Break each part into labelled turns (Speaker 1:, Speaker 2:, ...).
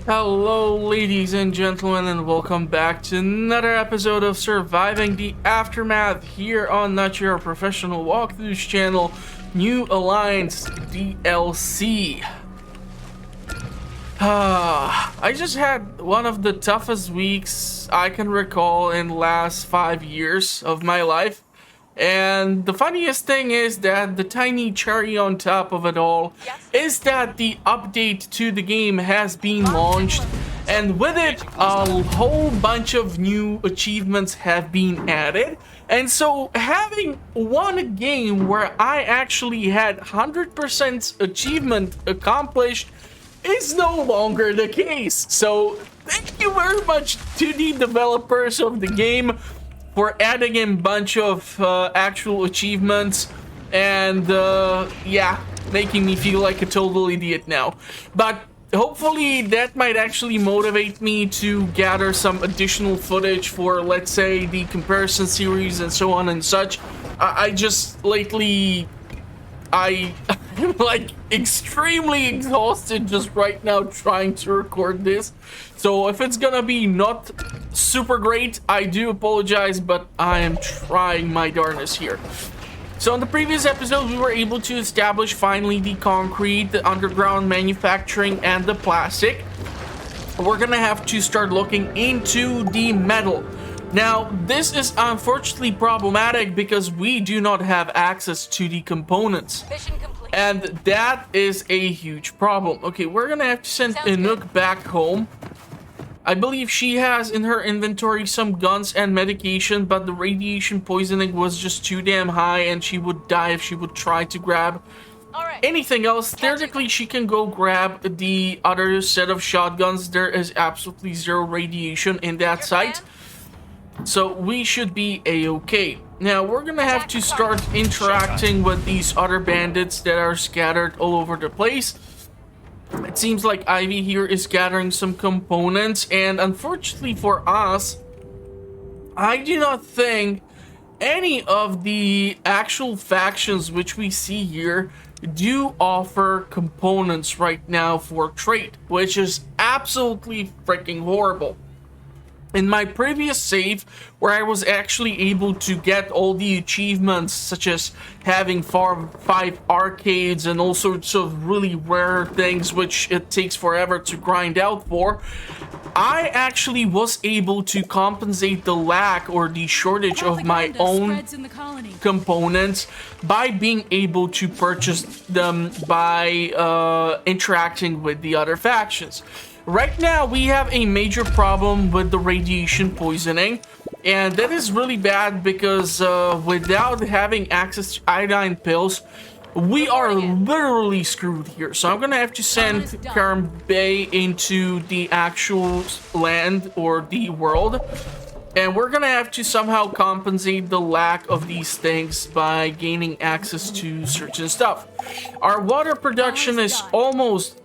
Speaker 1: Hello, ladies and gentlemen, and welcome back to another episode of Surviving the Aftermath here on Not Your Professional Walkthroughs channel, New Alliance DLC. I just had one of the toughest weeks I can recall in the last 5 years of my life. And the funniest thing is that the tiny cherry on top of it all is that the update to the game has been launched, and with it, a whole bunch of new achievements have been added. And so having one game where I actually had 100% achievement accomplished is no longer the case. So thank you very much to the developers of the game for adding in a bunch of actual achievements and making me feel like a total idiot now. But hopefully that might actually motivate me to gather some additional footage for, let's say, the comparison series and so on and such. I just lately I'm like extremely exhausted just right now trying to record this. So if it's gonna be not super great, I do apologize, but I am trying my darnest here. So in the previous episode, we were able to establish finally the concrete, the underground manufacturing, and the plastic. We're gonna have to start looking into the metal. Now, this is unfortunately problematic because we do not have access to the components. And that is a huge problem. Okay, we're gonna have to send Inuk back home. I believe she has in her inventory some guns and medication, but the radiation poisoning was just too damn high and she would die if she would try to grab anything else. Theoretically, she can go grab the other set of shotguns. There is absolutely zero radiation in that site. So we should be a-okay. Now we're gonna have to start interacting with these other bandits that are scattered all over the place. It seems like Ivy here is gathering some components, and unfortunately for us, I do not think any of the actual factions which we see here do offer components right now for trade, which is absolutely freaking horrible. In my previous save, where I was actually able to get all the achievements, such as having 5 arcades and all sorts of really rare things which it takes forever to grind out for, I actually was able to compensate the lack or the shortage of my own components by being able to purchase them by interacting with the other factions. Right now, we have a major problem with the radiation poisoning, and that is really bad because without having access to iodine pills, we are literally screwed here. So I'm gonna have to send Karam Bay into the actual land or the world, and we're gonna have to somehow compensate the lack of these things by gaining access to certain stuff. Our water production is almost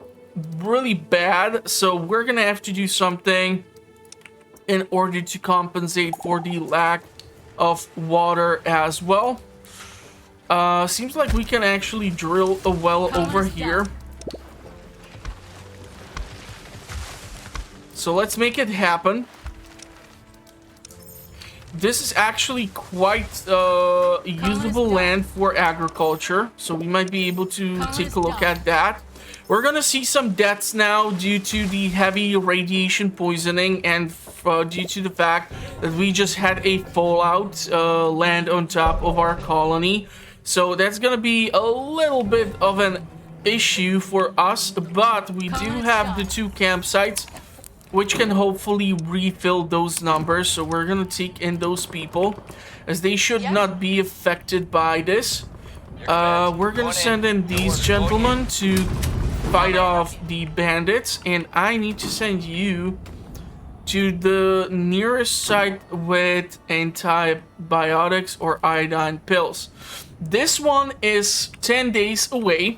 Speaker 1: really bad, so we're gonna have to do something in order to compensate for the lack of water as well. Seems like we can actually drill a well over here. So let's make it happen. This is actually quite usable land for agriculture, so we might be able to take a look at that. We're gonna see some deaths now due to the heavy radiation poisoning and due to the fact that we just had a fallout land on top of our colony. So that's gonna be a little bit of an issue for us, but we do have the 2 campsites which can hopefully refill those numbers. So we're gonna take in those people as they should not be affected by this. We're gonna send in these gentlemen to fight off the bandits, and I need to send you to the nearest site with antibiotics or iodine pills. This one is 10 days away.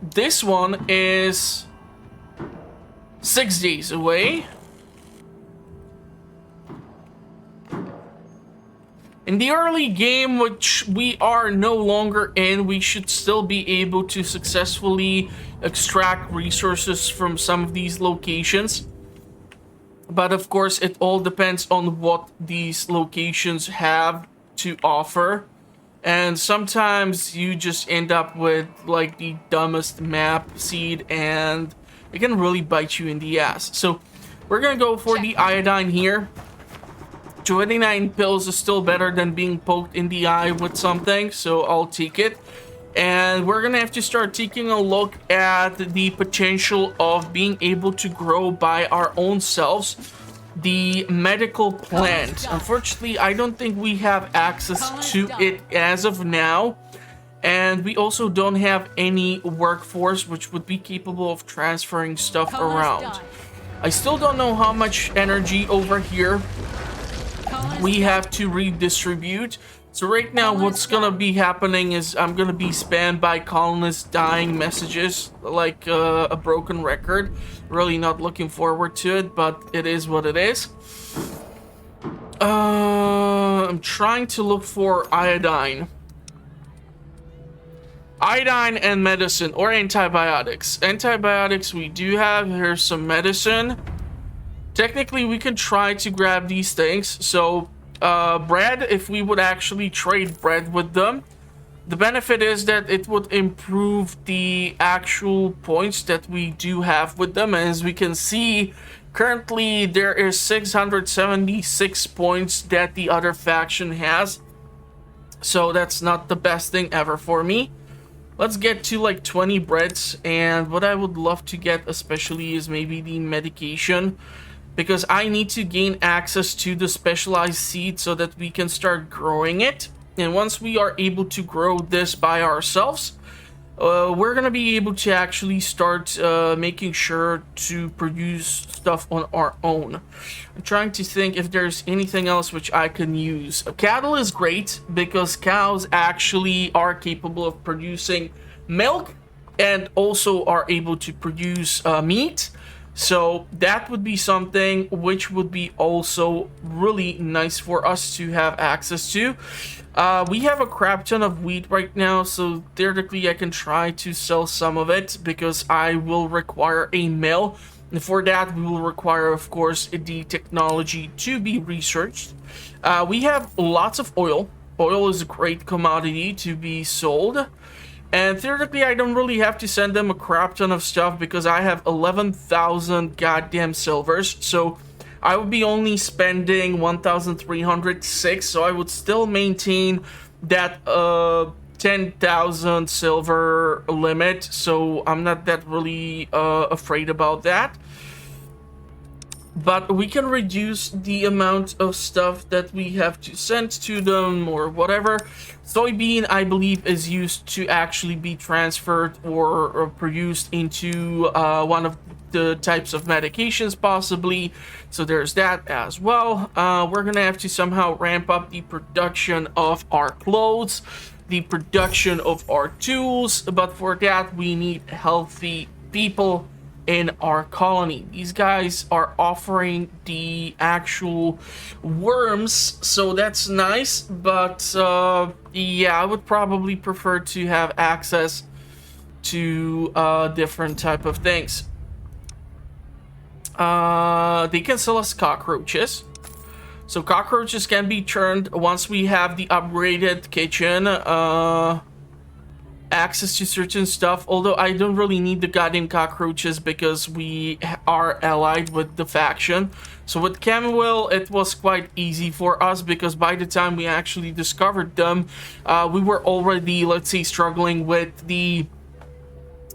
Speaker 1: This one is 6 days away. In the early game, which we are no longer in, we should still be able to successfully extract resources from some of these locations. But of course, it all depends on what these locations have to offer. And sometimes you just end up with like the dumbest map seed, and it can really bite you in the ass. So we're gonna go for the iodine here. 29 pills is still better than being poked in the eye with something, so I'll take it. And we're gonna have to start taking a look at the potential of being able to grow by our own selves the medical plant. Unfortunately, I don't think we have access to it as of now. And we also don't have any workforce which would be capable of transferring stuff around. I still don't know how much energy over here we have to redistribute. So right now what's gonna be happening is I'm gonna be spammed by colonists dying messages like a broken record. Really not looking forward to it, but it is what it is. I'm trying to look for iodine. Iodine and medicine, or antibiotics. Antibiotics we do have. Here's some medicine. Technically we can try to grab these things. So bread, if we would actually trade bread with them, the benefit is that it would improve the actual points that we do have with them. As we can see, currently there is 676 points that the other faction has, so that's not the best thing ever for me. Let's get to like 20 breads, and what I would love to get especially is maybe the medication, because I need to gain access to the specialized seed so that we can start growing it. And once we are able to grow this by ourselves, we're gonna be able to actually start making sure to produce stuff on our own. I'm trying to think if there's anything else which I can use. Cattle is great because cows actually are capable of producing milk and also are able to produce meat. So that would be something which would be also really nice for us to have access to. We have a crap ton of wheat right now, so theoretically I can try to sell some of it because I will require a mill. And for that, we will require, of course, the technology to be researched. We have lots of oil. Oil is a great commodity to be sold. And theoretically, I don't really have to send them a crap ton of stuff because I have 11,000 goddamn silvers. So I would be only spending 1,306. So I would still maintain that 10,000 silver limit. So I'm not that really afraid about that. But we can reduce the amount of stuff that we have to send to them or whatever. Soybean, I believe, is used to actually be transferred or produced into one of the types of medications possibly. So there's that as well. We're gonna have to somehow ramp up the production of our clothes, the production of our tools, but for that we need healthy people in our colony. These guys are offering the actual worms, so that's nice, but yeah, I would probably prefer to have access to different type of things. They can sell us cockroaches. So cockroaches can be turned once we have the upgraded kitchen, access to certain stuff, although I don't really need the goddamn cockroaches because we are allied with the faction. So with Camuel, it was quite easy for us because by the time we actually discovered them, we were already, let's say, struggling with the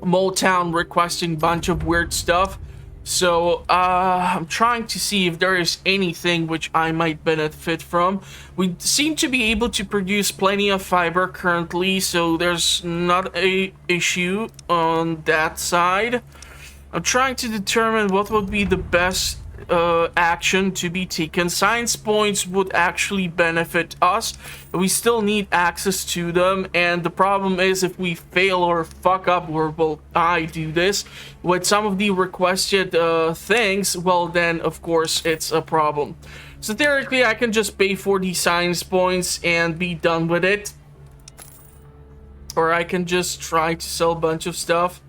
Speaker 1: Mole Town requesting bunch of weird stuff. So I'm trying to see if there is anything which I might benefit from. We seem to be able to produce plenty of fiber currently, so there's not a issue on that side. I'm trying to determine what would be the best action to be taken. Science points would actually benefit us. We still need access to them, and the problem is if we fail or fuck up, or well, I do this with some of the requested things, well then of course it's a problem. So theoretically, I can just pay for these science points and be done with it. Or I can just try to sell a bunch of stuff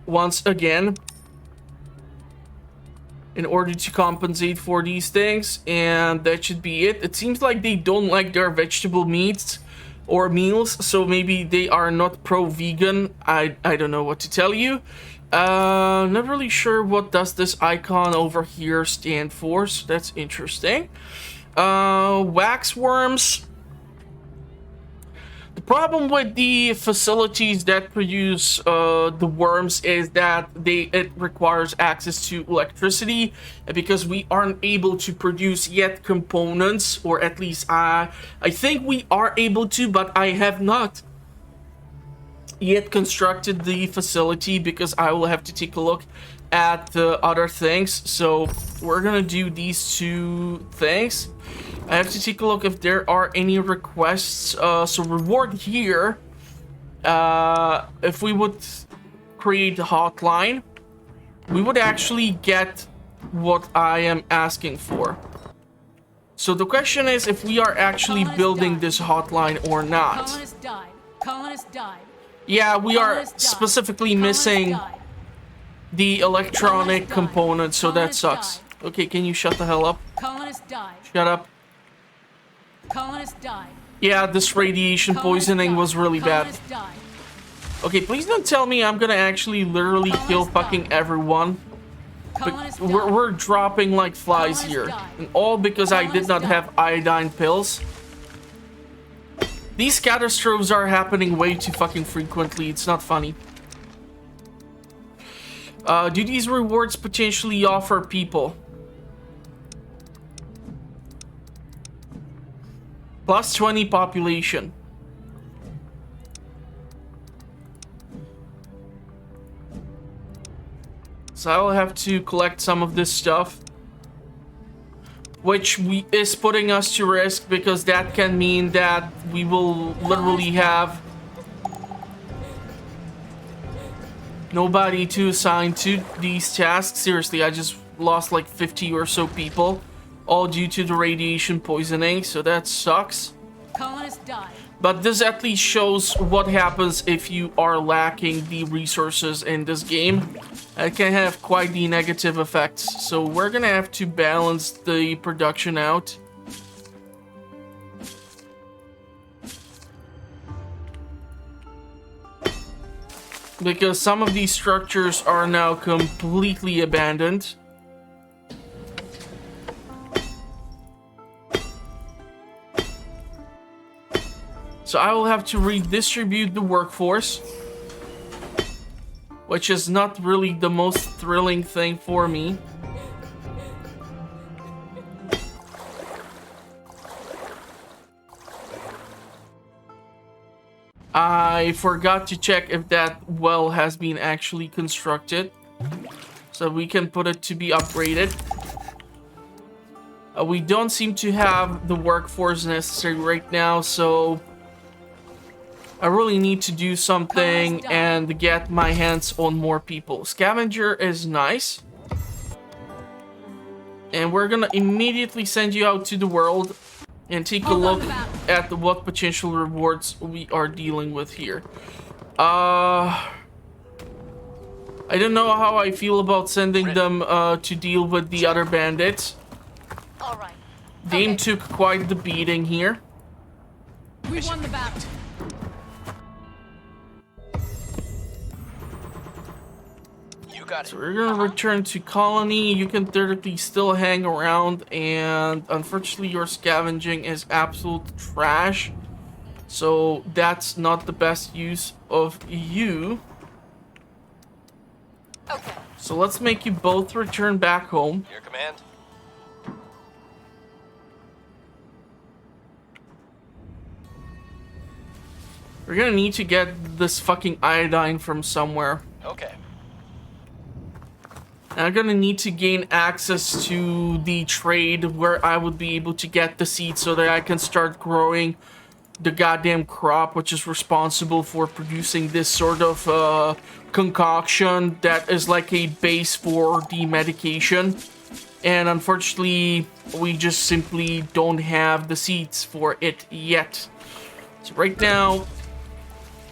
Speaker 1: once again in order to compensate for these things, and that should be it. It seems like they don't like their vegetable meats or meals, so maybe they are not pro-vegan. I don't know what to tell you. Not really sure what does this icon over here stand for, so that's interesting. Wax worms. The problem with the facilities that produce the worms is that it requires access to electricity, and because we aren't able to produce yet components, or at least I think we are able to, but I have not yet constructed the facility because I will have to take a look at the other things. So we're gonna do these two things. I have to take a look if there are any requests. So reward here. If we would create a hotline, we would actually get what I am asking for. So the question is if we are actually building this hotline or not.
Speaker 2: Colonist died. Colonist died.
Speaker 1: Yeah, we are specifically missing the electronic component, so that sucks. Okay, can you shut the hell up?
Speaker 2: Colonist died.
Speaker 1: Shut up.
Speaker 2: Colonist died.
Speaker 1: Yeah, this radiation poisoning was really bad. Okay, please don't tell me I'm gonna actually literally kill fucking everyone. But we're dropping like flies here. And all because I did not have iodine pills. These catastrophes are happening way too fucking frequently. It's not funny. Do these rewards potentially offer people? Plus 20 population. So I'll have to collect some of this stuff, which is putting us to risk because that can mean that we will literally have nobody to assign to these tasks. Seriously, I just lost like 50 or so people, all due to the radiation poisoning, so that sucks.
Speaker 2: Colonist died.
Speaker 1: But this at least shows what happens if you are lacking the resources in this game. It can have quite the negative effects, so we're gonna have to balance the production out. Because some of these structures are now completely abandoned. So I will have to redistribute the workforce, which is not really the most thrilling thing for me. I forgot to check if that well has been actually constructed, so we can put it to be upgraded. We don't seem to have the workforce necessary right now, so I really need to do something and get my hands on more people. Scavenger is nice. And we're gonna immediately send you out to the world and take a look at what potential rewards we are dealing with here. I don't know how I feel about sending them to deal with the other bandits.
Speaker 2: Alright.
Speaker 1: Dame took quite the beating here.
Speaker 2: We won the battle.
Speaker 1: So we're gonna return to colony. You can theoretically still hang around, and unfortunately your scavenging is absolute trash. So that's not the best use of you.
Speaker 2: Okay.
Speaker 1: So let's make you both return back home.
Speaker 3: Your command.
Speaker 1: We're gonna need to get this fucking iodine from somewhere.
Speaker 3: Okay.
Speaker 1: I'm gonna need to gain access to the trade where I would be able to get the seeds so that I can start growing the goddamn crop, which is responsible for producing this sort of concoction that is like a base for the medication. And unfortunately, we just simply don't have the seeds for it yet. So right now,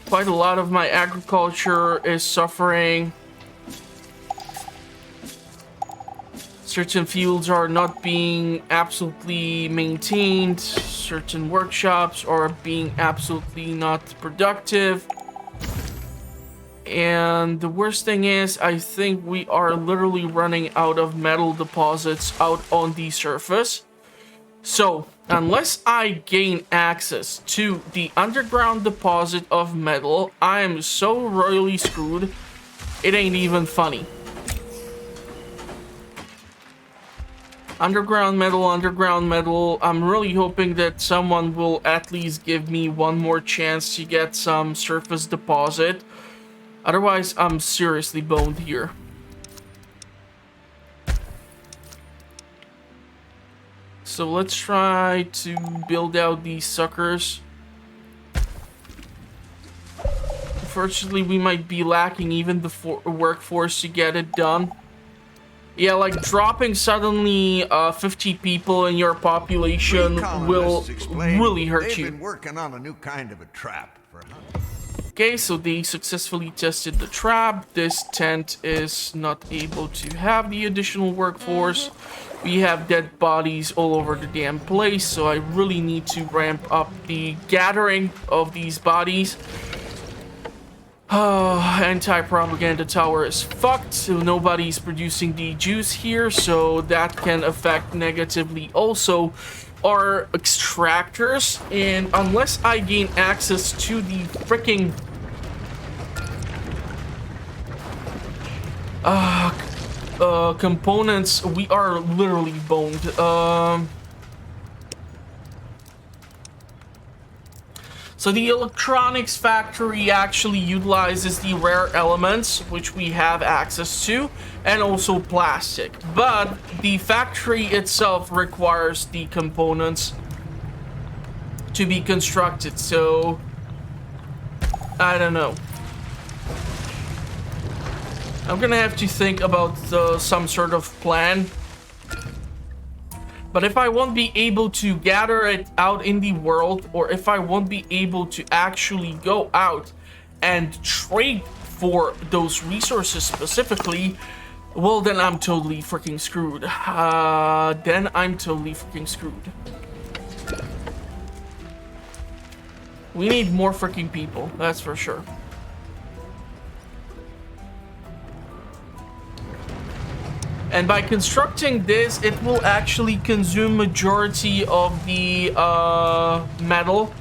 Speaker 1: quite a lot of my agriculture is suffering. Certain fields are not being absolutely maintained. Certain workshops are being absolutely not productive. And the worst thing is, I think we are literally running out of metal deposits out on the surface. So, unless I gain access to the underground deposit of metal, I am so royally screwed, it ain't even funny. Underground metal. I'm really hoping that someone will at least give me one more chance to get some surface deposit. Otherwise, I'm seriously boned here. So let's try to build out these suckers. Unfortunately, we might be lacking even the workforce to get it done. Yeah, like dropping suddenly 50 people in your population will really hurt you.
Speaker 3: They've been working on a new kind of a trap for hunting.
Speaker 1: Okay, so they successfully tested the trap. This tent is not able to have the additional workforce. We have dead bodies all over the damn place, so I really need to ramp up the gathering of these bodies. Anti-propaganda tower is fucked, so nobody's producing the juice here, so that can affect negatively also our extractors. And unless I gain access to the freaking components, we are literally boned. So the electronics factory actually utilizes the rare elements, which we have access to, and also plastic. But the factory itself requires the components to be constructed, so I don't know. I'm gonna have to think about some sort of plan. But if I won't be able to gather it out in the world, or if I won't be able to actually go out and trade for those resources specifically, well, then I'm totally freaking screwed. Then I'm totally freaking screwed. We need more freaking people, that's for sure. And by constructing this, it will actually consume majority of the metal.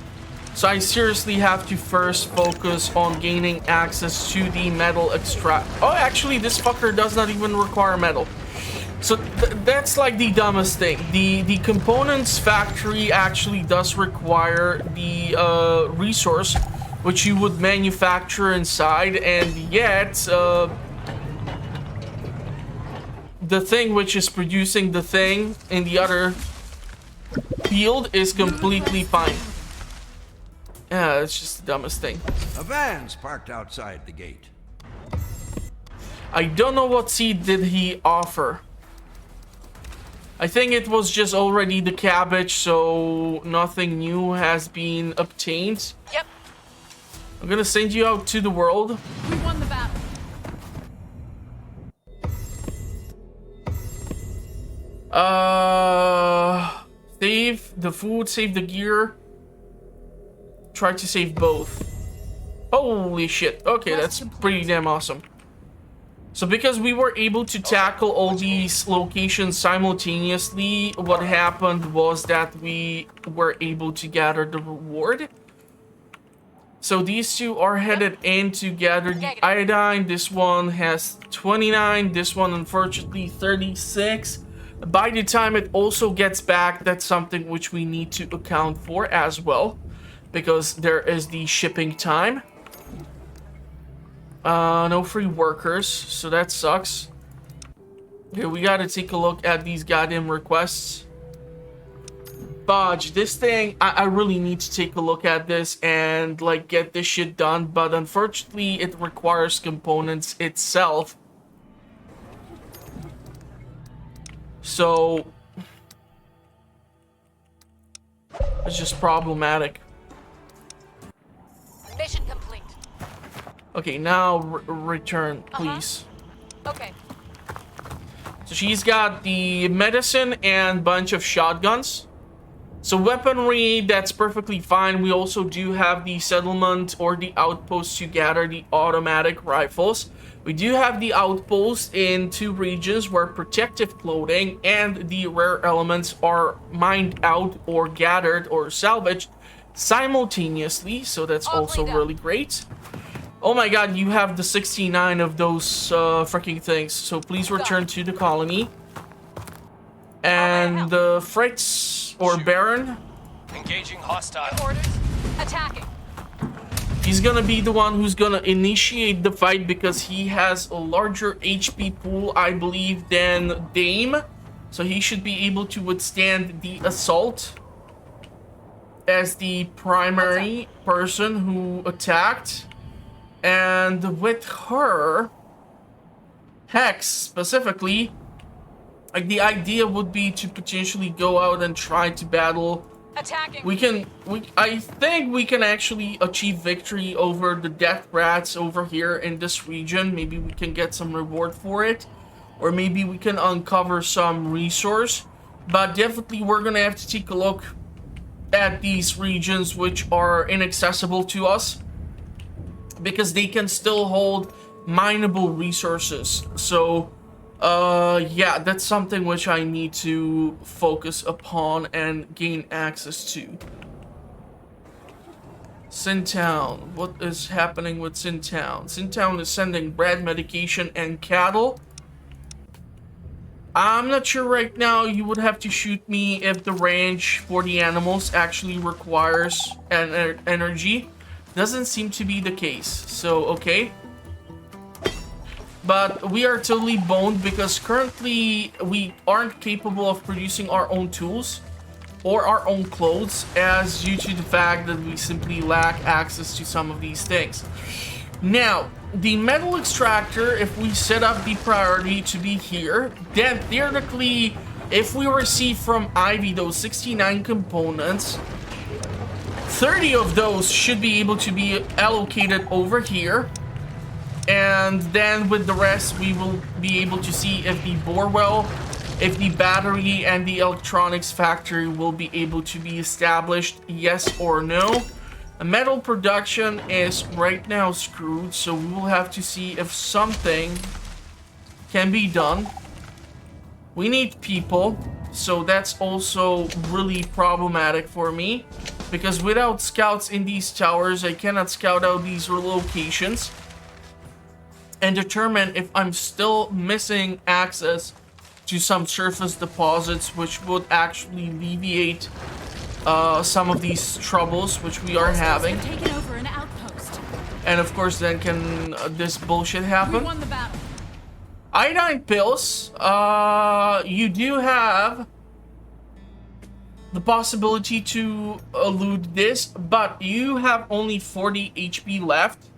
Speaker 1: So I seriously have to first focus on gaining access to the metal extract. Oh, actually, this fucker does not even require metal. So that's like the dumbest thing. The components factory actually does require the resource, which you would manufacture inside, and yet the thing which is producing the thing in the other field is completely fine. Yeah, it's just the dumbest thing.
Speaker 3: A van's parked outside the gate.
Speaker 1: I don't know what seed did he offer. I think it was just already the cabbage, so nothing new has been obtained.
Speaker 2: Yep.
Speaker 1: I'm gonna send you out to the world.
Speaker 2: We won the battle.
Speaker 1: Save the food, save the gear. Try to save both. Holy shit. Okay, that's pretty damn awesome. So because we were able to tackle all these locations simultaneously, what happened was that we were able to gather the reward. So these two are headed in to gather the iodine. This one has 29, this one unfortunately 36. By the time it also gets back, that's something which we need to account for as well, because there is the shipping time. No free workers, so that sucks. Okay, we gotta take a look at these goddamn requests. Bodge, this thing, I really need to take a look at this and like get this shit done, but unfortunately it requires components itself. So it's just problematic.
Speaker 2: Mission complete.
Speaker 1: Okay, now return, please.
Speaker 2: Okay.
Speaker 1: So she's got the medicine and bunch of shotguns. So weaponry, that's perfectly fine. We also do have the settlement or the outpost to gather the automatic rifles. We do have the outpost in 2 regions where protective clothing and the rare elements are mined out or gathered or salvaged simultaneously. So that's also really great. Oh my god, you have the 69 of those freaking things. So please return to the colony. And Fritz or Baron.
Speaker 4: Engaging hostile.
Speaker 2: Orders. Attacking.
Speaker 1: He's gonna be the one who's gonna initiate the fight because he has a larger HP pool, I believe, than Dame. So he should be able to withstand the assault as the primary person who attacked. And with her, Hex specifically, like the idea would be to potentially go out and try to battle.
Speaker 2: Attacking.
Speaker 1: I think we can actually achieve victory over the death rats over here in this region. Maybe we can get some reward for it, or maybe we can uncover some resource. But definitely we're gonna have to take a look at these regions which are inaccessible to us, because they can still hold mineable resources. So yeah, that's something which I need to focus upon and gain access to. Sintown. What is happening with Sintown? Sintown is sending bread, medication, and cattle. I'm not sure right now. You would have to shoot me if the range for the animals actually requires an energy. Doesn't seem to be the case. So, okay. But we are totally boned because currently we aren't capable of producing our own tools or our own clothes, as due to the fact that we simply lack access to some of these things. Now, the metal extractor, if we set up the priority to be here, then theoretically, if we receive from Ivy those 69 components, 30 of those should be able to be allocated over here. And then with the rest, we will be able to see if the borewell, if the battery and the electronics factory will be able to be established, yes or no. Metal production is right now screwed, so we will have to see if something can be done. We need people, so that's also really problematic for me, because without scouts in these towers, I cannot scout out these locations and determine if I'm still missing access to some surface deposits, which would actually alleviate some of these troubles which we are having.
Speaker 2: Taken over an outpost.
Speaker 1: And of course, then can this bullshit happen?
Speaker 2: We won the battle.
Speaker 1: Iodine pills. You do have the possibility to elude this, but you have only 40 HP left,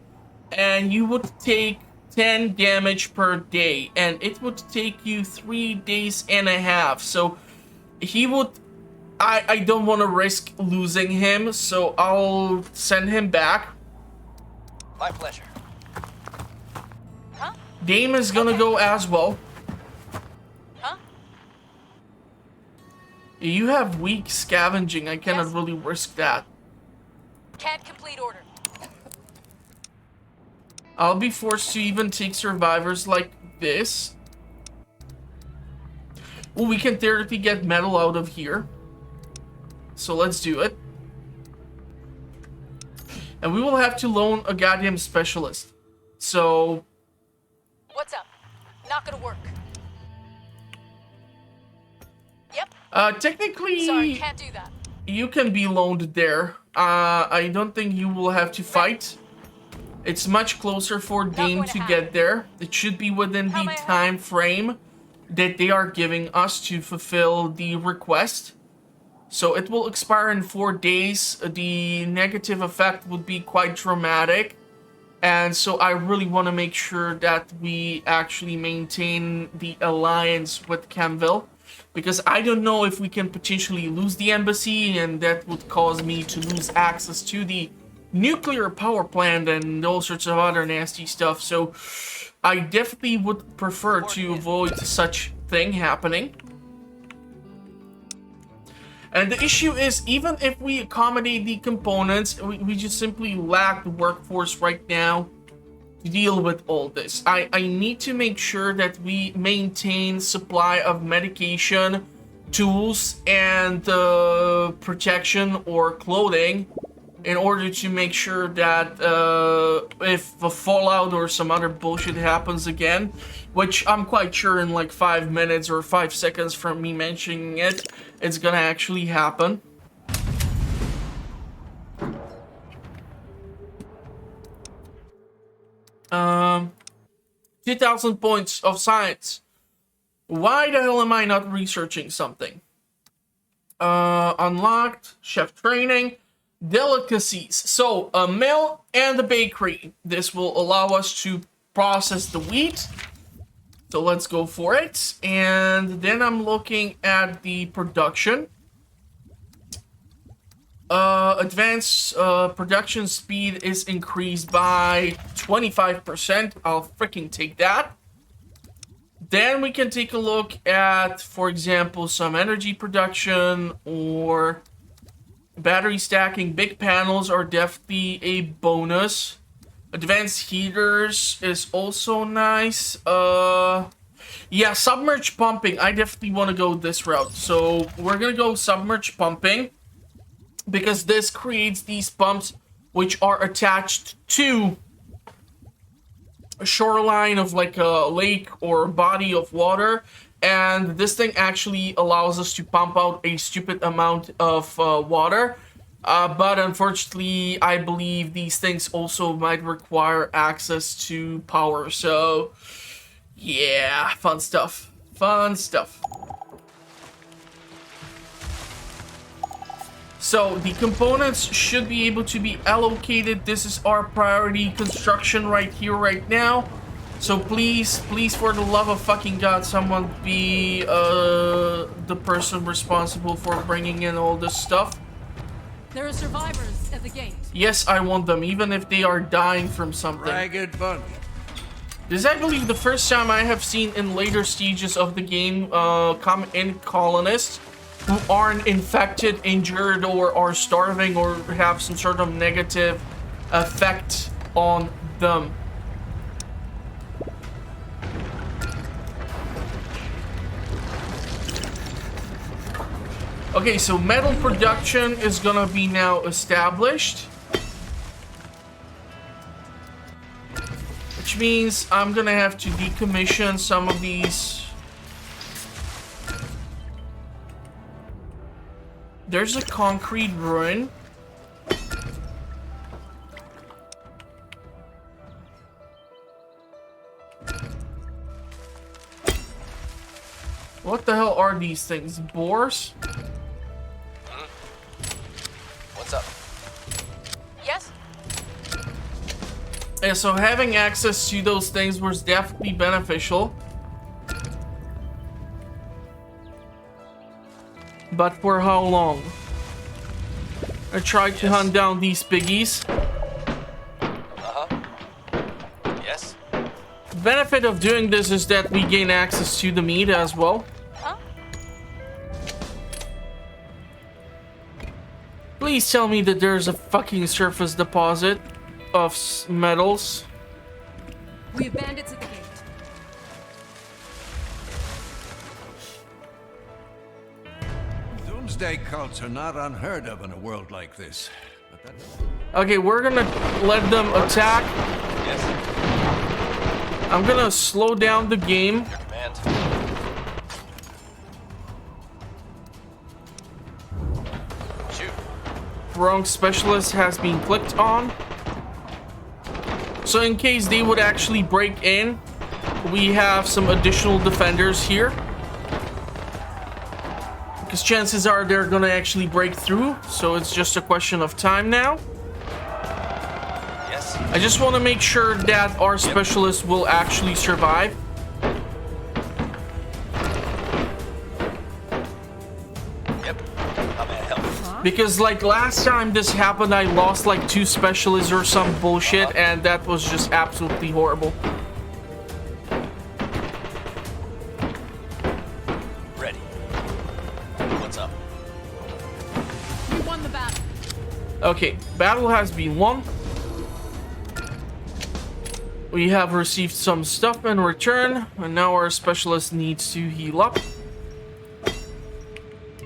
Speaker 1: and you would take 10 damage per day, and it would take you 3 days and a half. So he would, I don't want to risk losing him, so I'll send him back.
Speaker 4: My pleasure.
Speaker 2: Huh?
Speaker 1: Dame is gonna go as well.
Speaker 2: Huh?
Speaker 1: You have weak scavenging. I cannot really risk that.
Speaker 2: Can't complete order.
Speaker 1: I'll be forced to even take survivors like this. Ooh, we can theoretically get metal out of here. So let's do it. And we will have to loan a goddamn specialist. So...
Speaker 2: What's up? Not gonna work. Yep.
Speaker 1: Technically...
Speaker 2: Sorry, can't do that.
Speaker 1: You can be loaned there. I don't think you will have to fight. It's much closer for Dame to get there. It should be within the time frame that they are giving us to fulfill the request. So it will expire in 4 days. The negative effect would be quite dramatic. And so I really want to make sure that we actually maintain the alliance with Camville, because I don't know if we can potentially lose the embassy, and that would cause me to lose access to the nuclear power plant and all sorts of other nasty stuff. So I definitely would prefer to avoid such thing happening. And the issue is, even if we accommodate the components, we just simply lack the workforce right now to deal with all this. I need to make sure that we maintain supply of medication, tools, and protection or clothing in order to make sure that if a fallout or some other bullshit happens again, which I'm quite sure in like 5 minutes or 5 seconds from me mentioning it, it's gonna actually happen. Um, 2,000 points of science. Why the hell am I not researching something? Unlocked, chef training, delicacies. So, a mill and a bakery. This will allow us to process the wheat. So let's go for it. And then I'm looking at the production. Advanced production speed is increased by 25%. I'll freaking take that. Then we can take a look at, for example, some energy production or battery stacking. Big panels are definitely a bonus. Advanced heaters is also nice. Yeah, submerged pumping. I definitely want to go this route. So we're gonna go submerged pumping, because this creates these pumps which are attached to a shoreline of like a lake or a body of water, and this thing actually allows us to pump out a stupid amount of water. But unfortunately, I believe these things also might require access to power. So, yeah, fun stuff. Fun stuff. So, the components should be able to be allocated. This is our priority construction right here, right now. So please, please, for the love of fucking God, someone be the person responsible for bringing in all this stuff.
Speaker 2: There are survivors at the gate.
Speaker 1: Yes, I want them, even if they are dying from something.
Speaker 3: Ragged bunch.
Speaker 1: This is, I believe, the first time I have seen in later stages of the game come in colonists who aren't infected, injured, or are starving, or have some sort of negative effect on them. Okay, so metal production is gonna be now established. Which means I'm gonna have to decommission some of these. There's a concrete ruin. What the hell are these things? Boars?
Speaker 4: What's up?
Speaker 2: Yes?
Speaker 1: Yeah, so having access to those things was definitely beneficial. But for how long? I tried to hunt down these piggies.
Speaker 4: Yes?
Speaker 1: The benefit of doing this is that we gain access to the meat as well.
Speaker 2: Huh?
Speaker 1: Please tell me that there's a fucking surface deposit of metals.
Speaker 2: We have bandits at the gate.
Speaker 3: Doomsday cults are not unheard of in a world like this. But that's...
Speaker 1: Okay, we're gonna let them attack.
Speaker 4: Yes?
Speaker 1: I'm gonna slow down the game.
Speaker 4: Your command. Shoot.
Speaker 1: Wrong specialist has been clicked on. So in case they would actually break in, we have some additional defenders here. Because chances are they're gonna actually break through, so it's just a question of time now.
Speaker 4: Yes?
Speaker 1: I just want to make sure that our specialist will actually survive.
Speaker 4: Yep. How may I help?
Speaker 1: Because like last time this happened, I lost like 2 specialists or some bullshit, and that was just absolutely horrible.
Speaker 4: Ready. What's up?
Speaker 2: We won the battle.
Speaker 1: Okay, battle has been won. We have received some stuff in return, and now our specialist needs to heal up.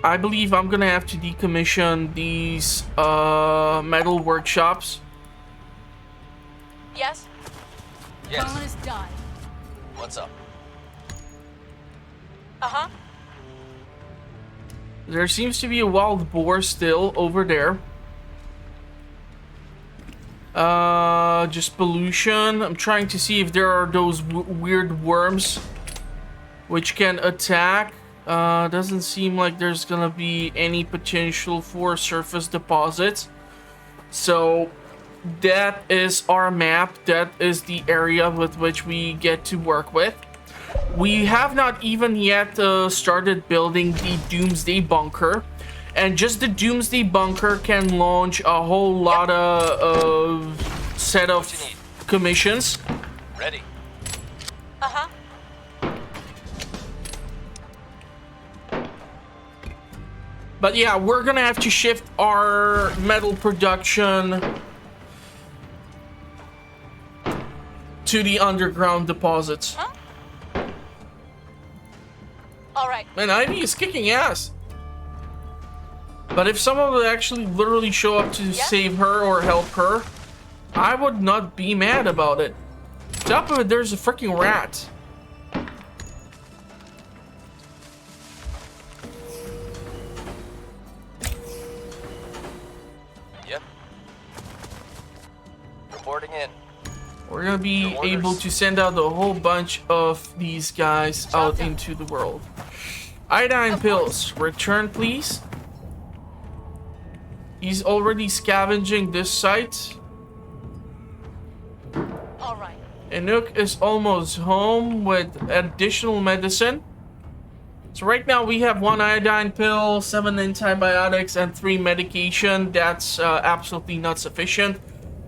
Speaker 1: I believe I'm gonna have to decommission these metal workshops.
Speaker 2: Yes?
Speaker 4: Yes.
Speaker 2: Colonist died.
Speaker 4: What's up?
Speaker 2: Uh-huh.
Speaker 1: There seems to be a wild boar still over there. Just pollution. I'm trying to see if there are those weird worms which can attack. Doesn't seem like there's gonna be any potential for surface deposits. So that is our map. That is the area with which we get to work with. We have not even yet started building the Doomsday Bunker. And just the Doomsday Bunker can launch a whole lot of set of commissions.
Speaker 4: Ready.
Speaker 2: Uh-huh.
Speaker 1: But yeah, we're gonna have to shift our metal production to the underground deposits.
Speaker 2: Huh? All right.
Speaker 1: Man, Ivy is kicking ass. But if someone would actually literally show up to save her or help her, I would not be mad about it. Top of it, there's a freaking rat.
Speaker 4: Yep. Reporting in.
Speaker 1: We're gonna be
Speaker 4: Your orders.
Speaker 1: able to send out a whole bunch of these guys out into the world. Iodine pills, return please. He's already scavenging this site.
Speaker 2: All right.
Speaker 1: Anouk is almost home with additional medicine. So right now we have 1 iodine pill, 7 antibiotics, and 3 medication. That's absolutely not sufficient.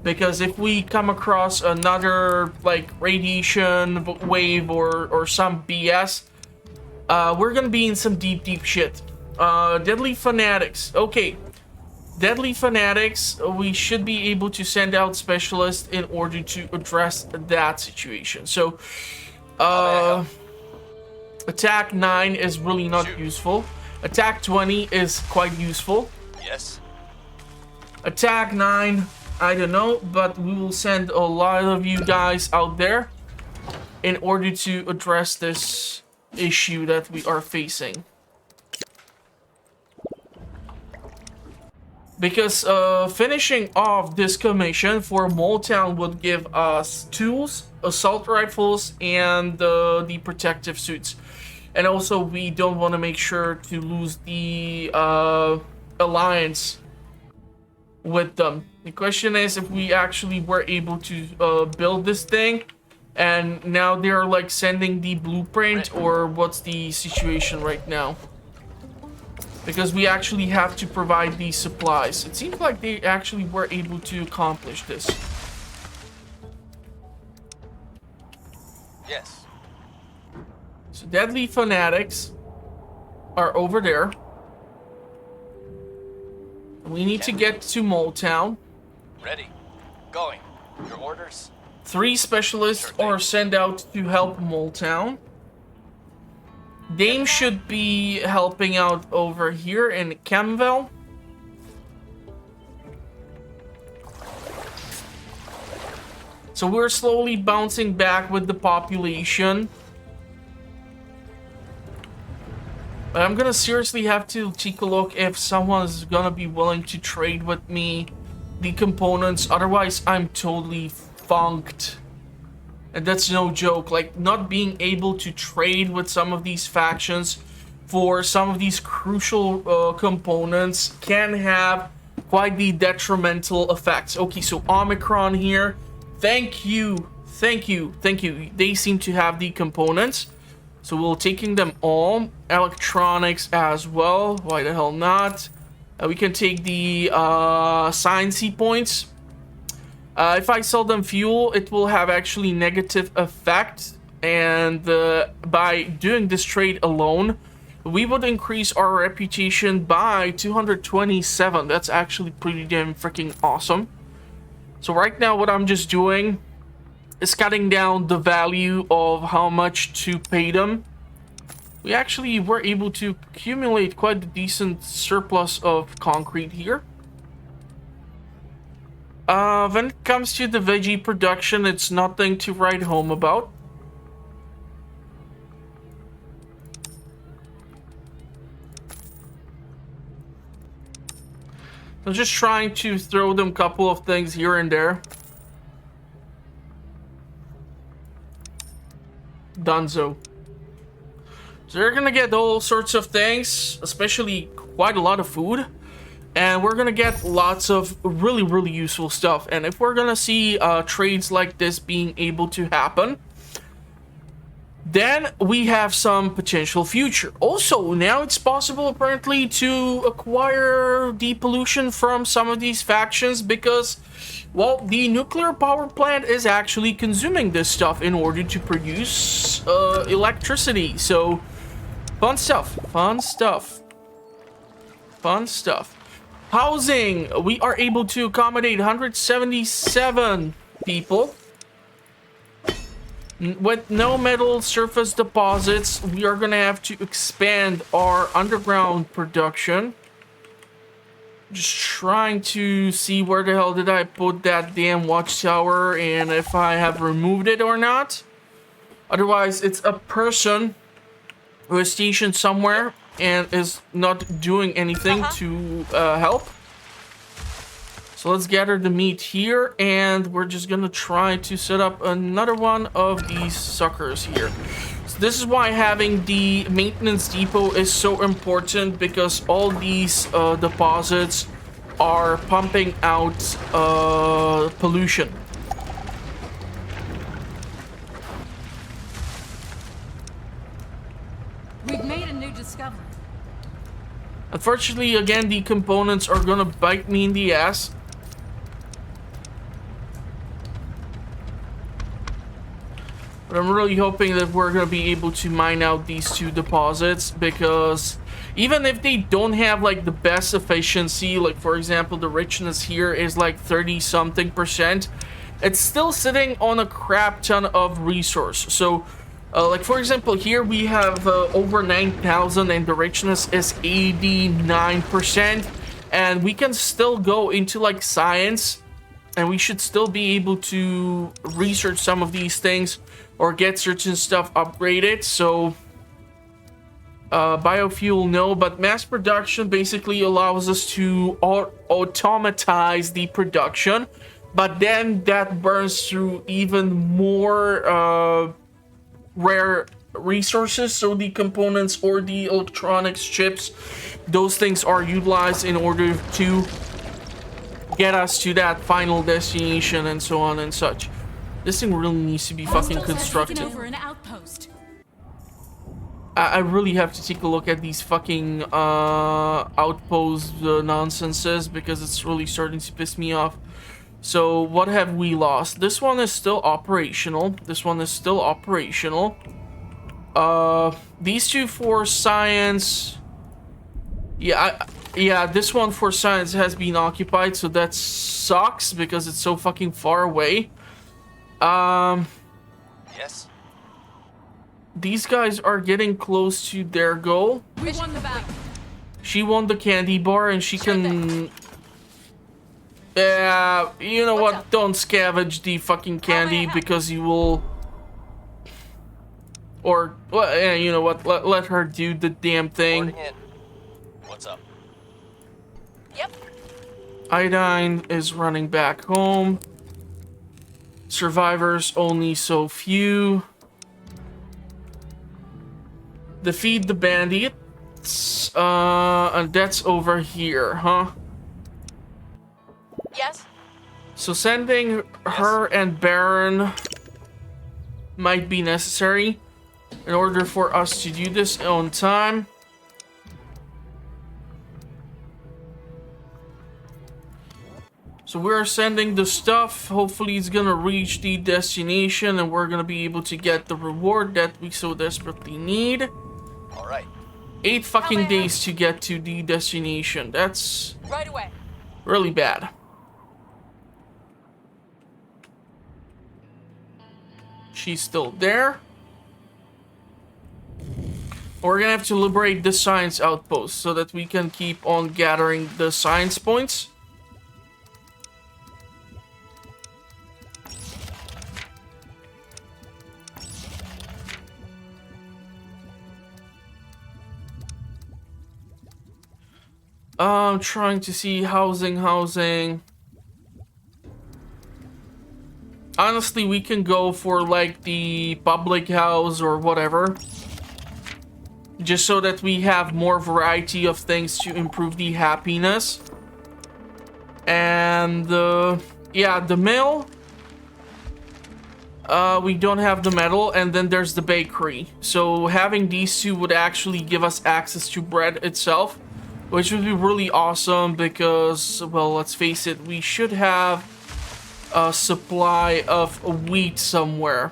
Speaker 1: Because if we come across another like radiation wave or some BS, we're gonna be in some deep shit. Deadly Fanatics. Okay. Deadly Fanatics, we should be able to send out specialists in order to address that situation. So, attack 9 is really not useful. Attack 20 is quite useful.
Speaker 4: Yes.
Speaker 1: Attack 9, I don't know, but we will send a lot of you guys out there in order to address this issue that we are facing. Because finishing off this commission for Moletown would give us tools, assault rifles, and the protective suits. And also, we don't want to make sure to lose the alliance with them. The question is if we actually were able to build this thing, and now they're like sending the blueprint, or what's the situation right now? Because we actually have to provide these supplies. It seems like they actually were able to accomplish this.
Speaker 4: Yes.
Speaker 1: So Deadly Fanatics are over there. We need to get to Moletown.
Speaker 4: Ready. Going. Your orders?
Speaker 1: 3 specialists are sent out to help Moletown. Dame should be helping out over here in Camville. So we're slowly bouncing back with the population. But I'm gonna seriously have to take a look if someone's gonna be willing to trade with me the components. Otherwise, I'm totally funked. And that's no joke. Like, not being able to trade with some of these factions for some of these crucial components can have quite the detrimental effects. Okay, so Omicron here, Thank you. Thank you. Thank you. They seem to have the components. So we're taking them all. Electronics as well. Why the hell not? We can take the sciencey points. If I sell them fuel, it will have actually negative effect. And by doing this trade alone, we would increase our reputation by 227. That's actually pretty damn freaking awesome. So right now what I'm just doing is cutting down the value of how much to pay them. We actually were able to accumulate quite a decent surplus of concrete here. When it comes to the veggie production, it's nothing to write home about. I'm just trying to throw them a couple of things here and there. Dunzo. So they're gonna get all sorts of things, especially quite a lot of food. And we're gonna get lots of really, really useful stuff. And if we're gonna see trades like this being able to happen, then we have some potential future. Also, now it's possible apparently to acquire depollution from some of these factions because, well, the nuclear power plant is actually consuming this stuff in order to produce electricity. So, fun stuff, fun stuff, fun stuff. Housing, we are able to accommodate 177 people. With no metal surface deposits, we are gonna have to expand our underground production. Just trying to see where the hell did I put that damn watchtower and if I have removed it or not. Otherwise, it's a person who is stationed somewhere and is not doing anything to help. So let's gather the meat here, and we're just gonna try to set up another one of these suckers here. So this is why having the maintenance depot is so important, because all these deposits are pumping out pollution.
Speaker 2: We've made a new discovery.
Speaker 1: Unfortunately, again, the components are gonna bite me in the ass. But I'm really hoping that we're going to be able to mine out these two deposits, because even if they don't have like the best efficiency, like for example the richness here is like 30-something%, it's still sitting on a crap ton of resource. So like for example here we have over 9,000 and the richness is 89%, and we can still go into like science and we should still be able to research some of these things or get certain stuff upgraded. So biofuel, no, but mass production basically allows us to automatize the production, but then that burns through even more rare resources. So the components or the electronics chips, those things are utilized in order to get us to that final destination and so on and such. This thing really needs to be fucking constructed. I really have to take a look at these fucking outpost nonsenses, because it's really starting to piss me off. So what have we lost? This one is still operational. This one is still operational. These two for science. Yeah, this one for science has been occupied, so that sucks because it's so fucking far away.
Speaker 4: Yes.
Speaker 1: These guys are getting close to their goal.
Speaker 2: We won the battle.
Speaker 1: She won the candy bar, and she can... Yeah, you know what? Don't scavenge the fucking candy, because you will... Or, well, yeah, you know what? Let her do the damn thing.
Speaker 4: In. What's up?
Speaker 2: Yep.
Speaker 1: Iodine is running back home. Survivors only so few. Defeat the bandits. And that's over here, huh?
Speaker 2: Yes.
Speaker 1: So sending her and Baron might be necessary in order for us to do this on time. So we're sending the stuff. Hopefully it's gonna reach the destination and we're gonna be able to get the reward that we so desperately need.
Speaker 4: All right.
Speaker 1: 8 fucking days to get to the destination. That's
Speaker 2: Right away.
Speaker 1: really bad. She's still there. We're gonna have to liberate the science outpost so that we can keep on gathering the science points. I'm trying to see housing. Honestly, we can go for like the public house or whatever. Just so that we have more variety of things to improve the happiness. And yeah, the mill. We don't have the metal, and then there's the bakery. So having these two would actually give us access to bread itself, which would be really awesome because, well, let's face it, we should have a supply of wheat somewhere.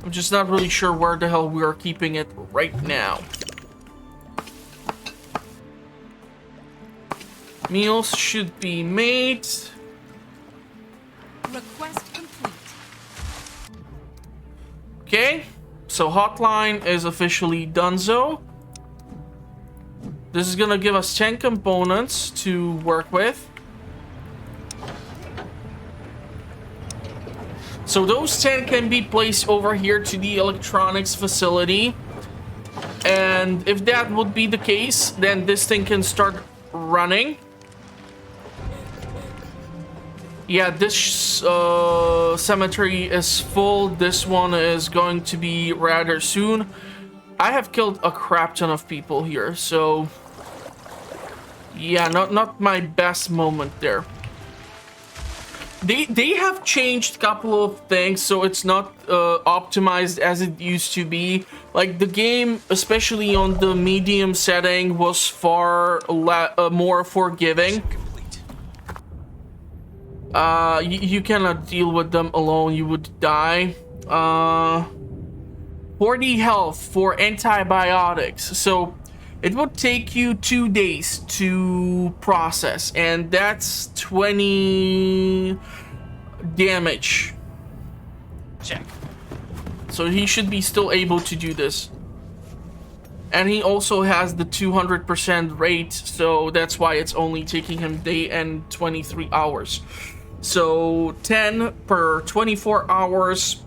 Speaker 1: I'm just not really sure where the hell we are keeping it right now. Meals should be made.
Speaker 2: Request complete.
Speaker 1: Okay, so hotline is officially donezo. This is gonna give us 10 components to work with. So those 10 can be placed over here to the electronics facility. And if that would be the case, then this thing can start running. Yeah, this cemetery is full. This one is going to be rather soon. I have killed a crap ton of people here, so yeah, not my best moment there. They have changed a couple of things, so it's not optimized as it used to be. Like the game, especially on the medium setting, was far more forgiving. You cannot deal with them alone, you would die. 40 health for antibiotics, so it would take you 2 days to process, and that's 20 damage.
Speaker 4: Check.
Speaker 1: So he should be still able to do this. And he also has the 200% rate, so that's why it's only taking him day and 23 hours. So 10 per 24 hours,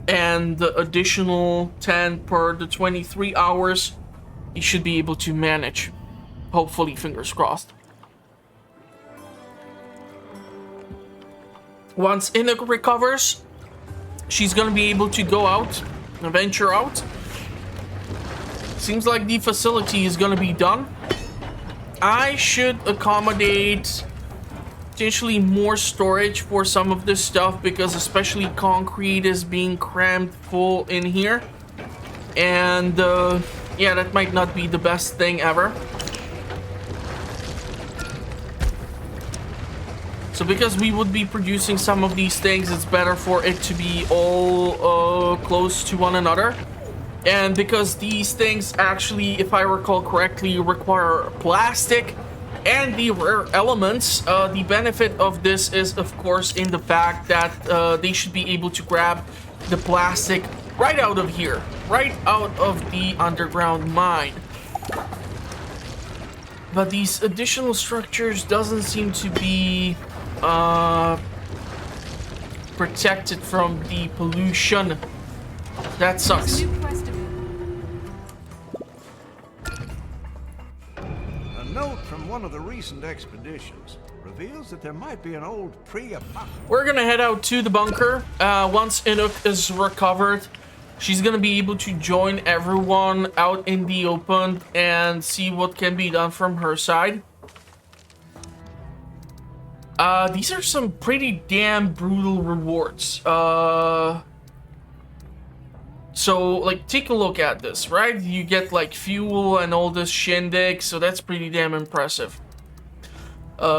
Speaker 1: and the additional 10 per the 23 hours, he should be able to manage. Hopefully, fingers crossed. Once Inuk recovers, she's gonna be able to go out and venture out. Seems like the facility is gonna be done. I should accommodate potentially more storage for some of this stuff, because especially concrete is being crammed full in here. And yeah, that might not be the best thing ever. So because we would be producing some of these things, it's better for it to be all close to one another. And because these things actually, if I recall correctly, require plastic and the rare elements, the benefit of this is, of course, in the fact that they should be able to grab the plastic right out of here, right out of the underground mine. But these additional structures doesn't seem to be protected from the pollution. That sucks.
Speaker 2: There's a new quest available.
Speaker 3: A note from one of the recent expeditions reveals that there might be an old pre-apocalypse.
Speaker 1: We're gonna head out to the bunker. Once Inuk is recovered, she's gonna be able to join everyone out in the open and see what can be done from her side. These are some pretty damn brutal rewards. So, like, take a look at this, right? You get, like, fuel and all this shindig, so that's pretty damn impressive.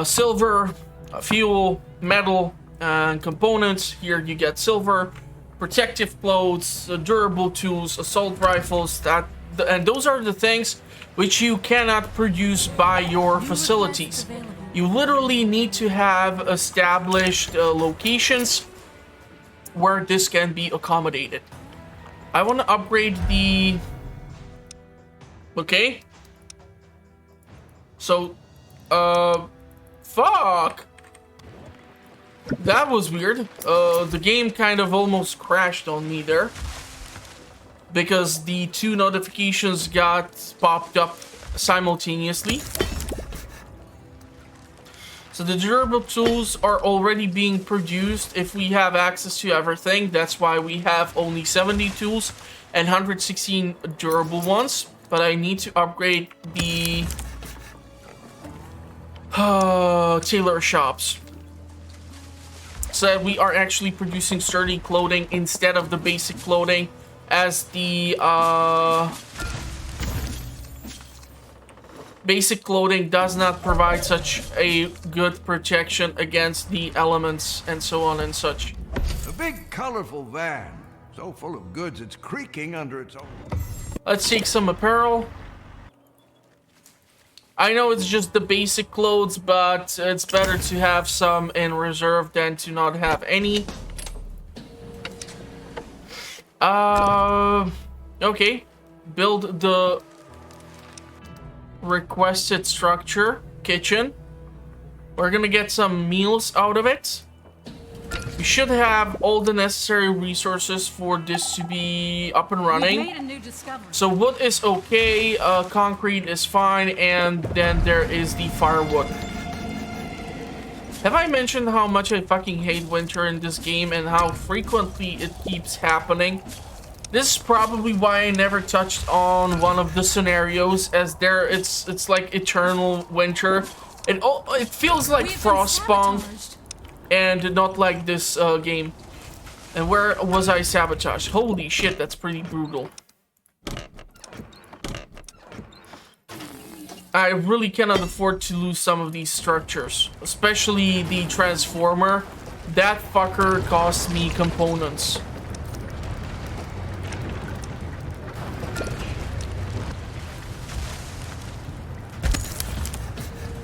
Speaker 1: Silver, fuel, metal, and components. Here you get silver, protective clothes, durable tools, assault rifles, and those are the things which you cannot produce by your facilities. You literally need to have established locations where this can be accommodated. I want to upgrade the... Okay. So, fuck. That was weird. The game kind of almost crashed on me there. Because the two notifications got popped up simultaneously. So the durable tools are already being produced if we have access to everything. That's why we have only 70 tools and 116 durable ones. But I need to upgrade the tailor shops. So that we are actually producing sturdy clothing instead of the basic clothing, as the basic clothing does not provide such a good protection against the elements and so on and such.
Speaker 3: A big, colorful van, so full of goods it's creaking under its own.
Speaker 1: Let's take some apparel. I know it's just the basic clothes, but it's better to have some in reserve than to not have any. Okay. Build the requested structure, kitchen. We're gonna get some meals out of it. We should have all the necessary resources for this to be up and running.
Speaker 2: We've made a new discovery.
Speaker 1: So wood is okay, concrete is fine, and then there is the firewood. Have I mentioned how much I fucking hate winter in this game and how frequently it keeps happening? This is probably why I never touched on one of the scenarios, as there it's like eternal winter. It feels like Frostpunk and not like this game. And where was I sabotaged? Holy shit, that's pretty brutal. I really cannot afford to lose some of these structures, especially the transformer. That fucker cost me components.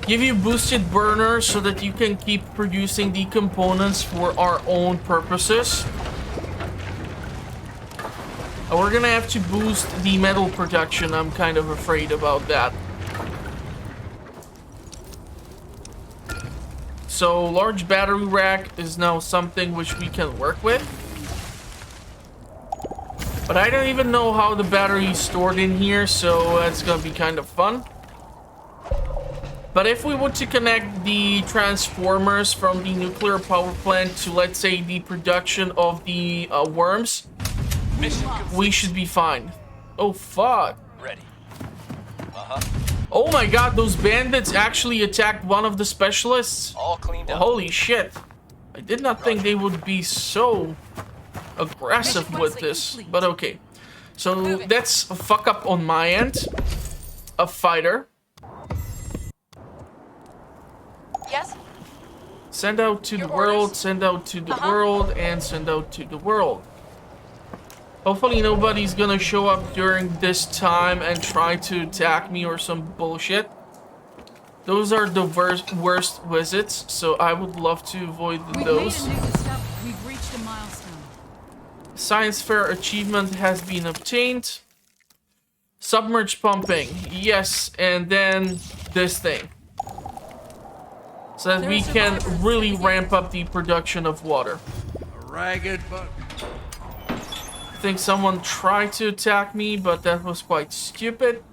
Speaker 1: Give you boosted burner so that you can keep producing the components for our own purposes. And we're gonna have to boost the metal production. I'm kind of afraid about that. So large battery rack is now something which we can work with. But I don't even know how the battery is stored in here, so that's gonna be kind of fun. But if we were to connect the transformers from the nuclear power plant to, let's say, the production of the worms, we should be fine. Oh, fuck.
Speaker 4: Ready.
Speaker 1: Oh my god, those bandits actually attacked one of the specialists.
Speaker 4: All cleaned up.
Speaker 1: Holy shit. I did not think they would be so aggressive with this, but okay. So that's a fuck up on my end. A fighter.
Speaker 2: Yes?
Speaker 1: Send out to the world, send out to the world, and send out to the world. Hopefully nobody's gonna show up during this time and try to attack me or some bullshit. Those are the worst visits, so I would love to avoid those.
Speaker 2: We've made a new discovery. We've reached a milestone.
Speaker 1: Science fair achievement has been obtained. Submerged pumping, yes, and then this thing. So that we can really ramp up the production of water.
Speaker 3: A ragged but
Speaker 1: I think someone tried to attack me, but that was quite stupid.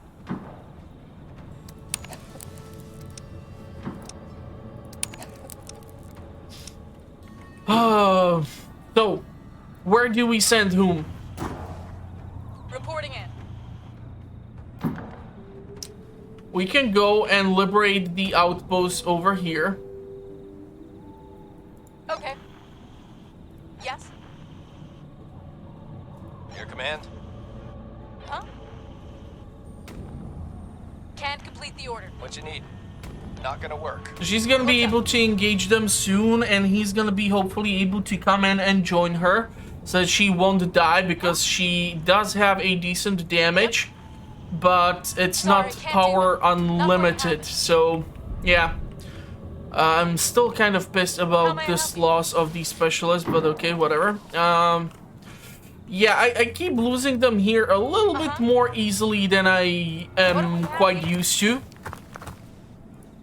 Speaker 1: So, where do we send whom?
Speaker 2: Reporting in.
Speaker 1: We can go and liberate the outpost over here.
Speaker 2: complete the order.
Speaker 4: What you need? Not gonna work.
Speaker 1: She's gonna be able to engage them soon, and he's gonna be hopefully able to come in and join her, so that she won't die, because she does have a decent damage, but it's
Speaker 2: Sorry,
Speaker 1: not
Speaker 2: can't
Speaker 1: power
Speaker 2: do it. Not going to
Speaker 1: unlimited.
Speaker 2: happen.
Speaker 1: So yeah, I'm still kind of pissed
Speaker 2: How
Speaker 1: about
Speaker 2: may I
Speaker 1: this
Speaker 2: help you?
Speaker 1: loss of the specialist, but okay, whatever. Yeah, I keep losing them here a little bit more easily than I
Speaker 2: What do we
Speaker 1: am
Speaker 2: have
Speaker 1: quite
Speaker 2: here?
Speaker 1: used to.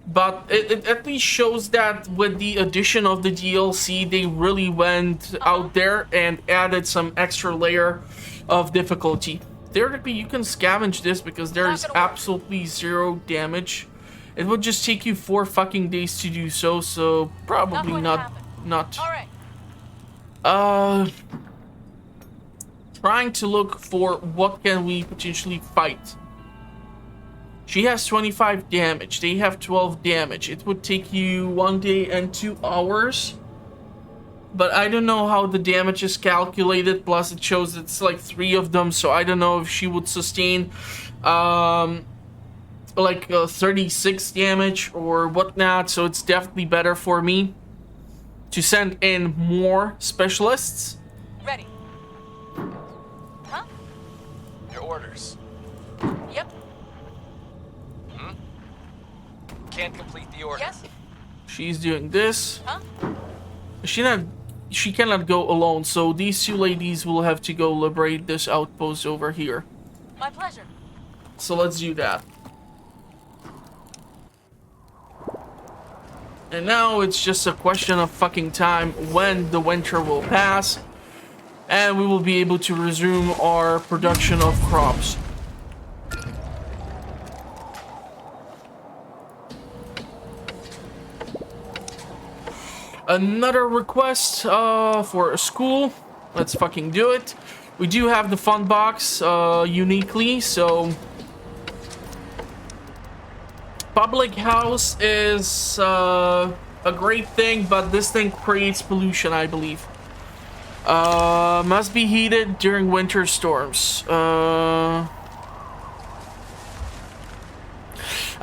Speaker 1: But it at least shows that with the addition of the DLC, they really went out there and added some extra layer of difficulty. Theoretically, you can scavenge this because there is
Speaker 2: Not gonna work.
Speaker 1: absolutely 0 damage. It would just take you 4 fucking days to do so, so probably
Speaker 2: going to
Speaker 1: not.
Speaker 2: happen.
Speaker 1: Not.
Speaker 2: All right.
Speaker 1: Trying to look for what can we potentially fight. She has 25 damage. They have 12 damage. It would take you 1 day and 2 hours. But I don't know how the damage is calculated. Plus it shows it's like 3 of them. So I don't know if she would sustain like 36 damage or whatnot. So it's definitely better for me to send in more specialists.
Speaker 2: Ready. Huh?
Speaker 4: Your orders.
Speaker 2: Yep.
Speaker 4: Can't complete the order.
Speaker 2: Yes.
Speaker 1: She's doing this.
Speaker 2: Huh?
Speaker 1: She cannot go alone, so these 2 ladies will have to go liberate this outpost over here.
Speaker 2: My pleasure.
Speaker 1: So let's do that. And now it's just a question of fucking time when the winter will pass and we will be able to resume our production of crops. Another request for a school. Let's fucking do it. We do have the fun box uniquely, so public house is a great thing, but this thing creates pollution, I believe. Must be heated during winter storms.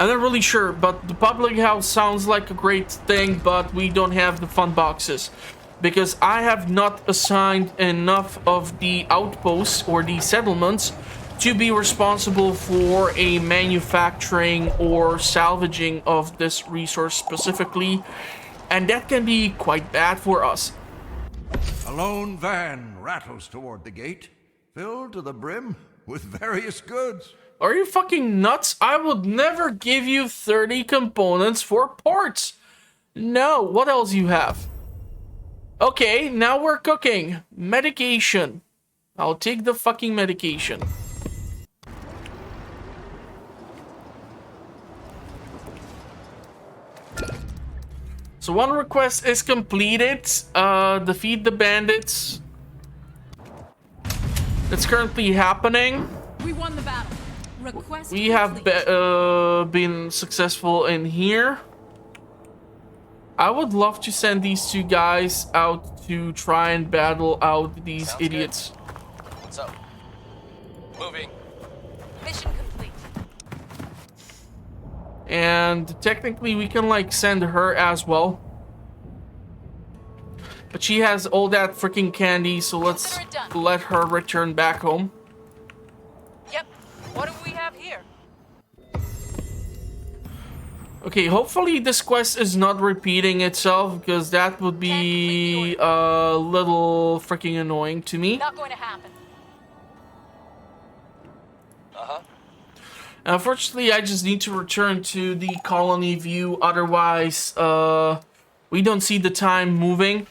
Speaker 1: I'm not really sure, but the public house sounds like a great thing, but we don't have the fun boxes. Because I have not assigned enough of the outposts or the settlements to be responsible for a manufacturing or salvaging of this resource specifically. And that can be quite bad for us.
Speaker 3: A lone van rattles toward the gate, filled to the brim with various goods.
Speaker 1: Are you fucking nuts? I would never give you 30 components for parts. No, what else you have? Okay, now we're cooking. Medication. I'll take the fucking medication. So 1 request is completed. Defeat the bandits. It's currently happening.
Speaker 2: We won the battle. Request
Speaker 1: We have been successful in here. I would love to send these 2 guys out to try and battle out these
Speaker 4: Sounds
Speaker 1: idiots.
Speaker 4: Good. What's up? Moving.
Speaker 2: Mission complete.
Speaker 1: And technically we can like send her as well. But she has all that freaking candy, so let's
Speaker 2: Consider it done.
Speaker 1: let her return back home.
Speaker 2: Yep. What do we have here?
Speaker 1: Okay, hopefully this quest is not repeating itself, because that would be a little freaking annoying to me.
Speaker 2: Not going to happen.
Speaker 4: Uh-huh.
Speaker 1: Unfortunately, I just need to return to the colony view, otherwise we don't see the time moving,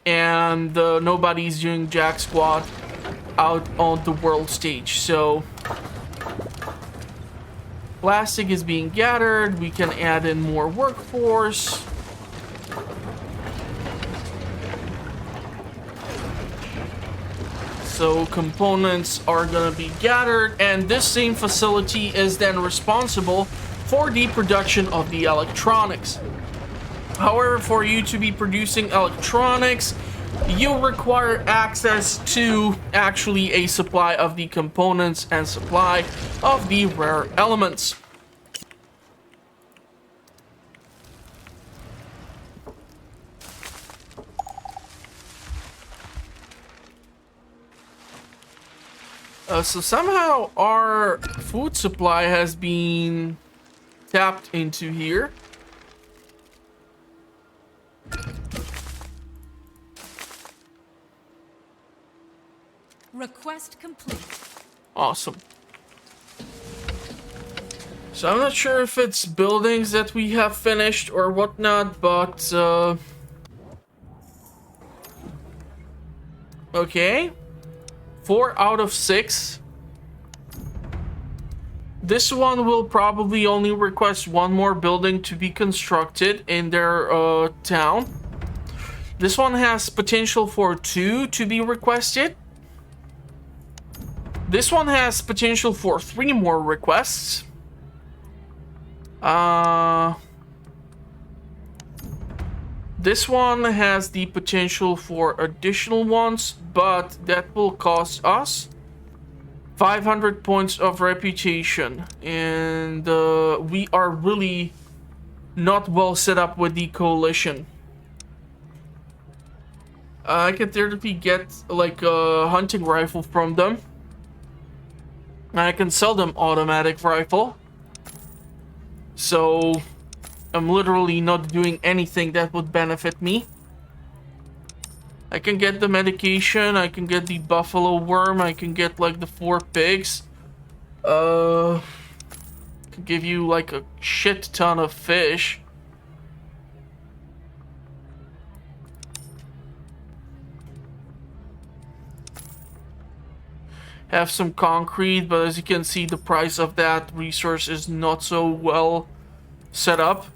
Speaker 1: and nobody's doing jack squat out on the world stage. So plastic is being gathered, we can add in more workforce. So components are gonna be gathered, and this same facility is then responsible for the production of the electronics. However, for you to be producing electronics, you require access to actually a supply of the components and supply of the rare elements. So somehow our food supply has been tapped into here.
Speaker 2: Request complete.
Speaker 1: Awesome. So I'm not sure if it's buildings that we have finished or whatnot, but okay. 4 out of 6. This one will probably only request one more building to be constructed in their town. This one has potential for 2 to be requested. This one has potential for 3 more requests. This one has the potential for additional ones, but that will cost us 500 points of reputation, and we are really not well set up with the coalition. I can theoretically get like a hunting rifle from them. I can sell them automatic rifle. So I'm literally not doing anything that would benefit me. I can get the medication, I can get the buffalo worm, I can get like the 4 pigs. Can give you like a shit ton of fish. Have some concrete, but as you can see, the price of that resource is not so well set up.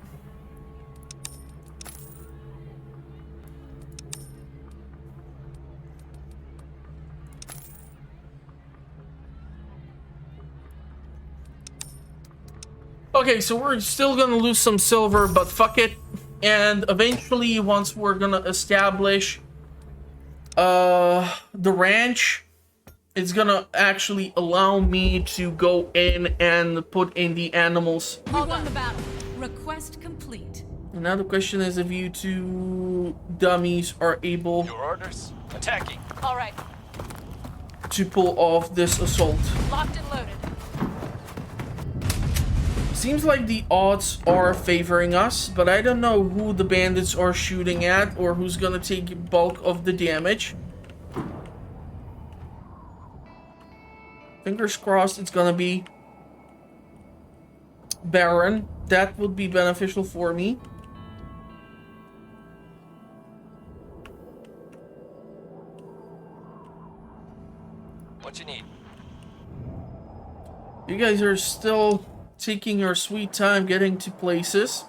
Speaker 1: Okay, so we're still gonna lose some silver, but fuck it. And eventually, once we're gonna establish the ranch, it's gonna actually allow me to go in and put in the animals.
Speaker 2: We won the battle. Request complete.
Speaker 1: And now the question is if you 2 dummies are able
Speaker 4: Your orders. Attacking.
Speaker 2: All right.
Speaker 1: to pull off this assault.
Speaker 2: Locked and loaded.
Speaker 1: Seems like the odds are favoring us, but I don't know who the bandits are shooting at or who's gonna take bulk of the damage. Fingers crossed it's gonna be Baron. That would be beneficial for me.
Speaker 4: What you need?
Speaker 1: You guys are still taking your sweet time getting to places.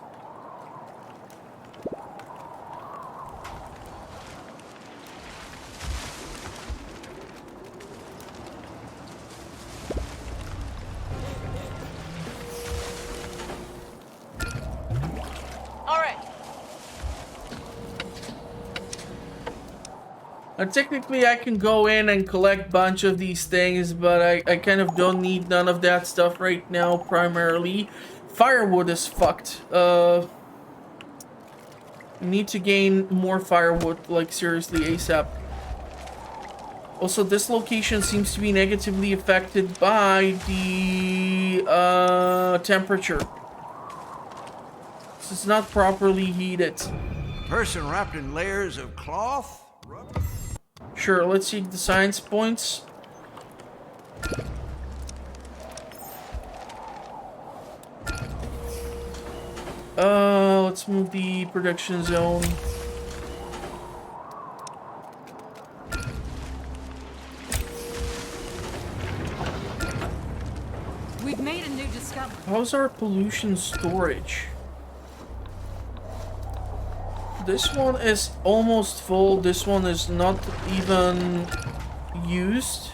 Speaker 2: All right.
Speaker 1: Technically, I can go in and collect a bunch of these things, but I kind of don't need none of that stuff right now, primarily. Firewood is fucked. Need to gain more firewood, like seriously, ASAP. Also, this location seems to be negatively affected by the temperature. This is not properly heated.
Speaker 3: Person wrapped in layers of cloth?
Speaker 1: Sure, let's see the science points. Let's move the production zone.
Speaker 2: We've made a new discovery.
Speaker 1: How's our pollution storage? This one is almost full. This one is not even used.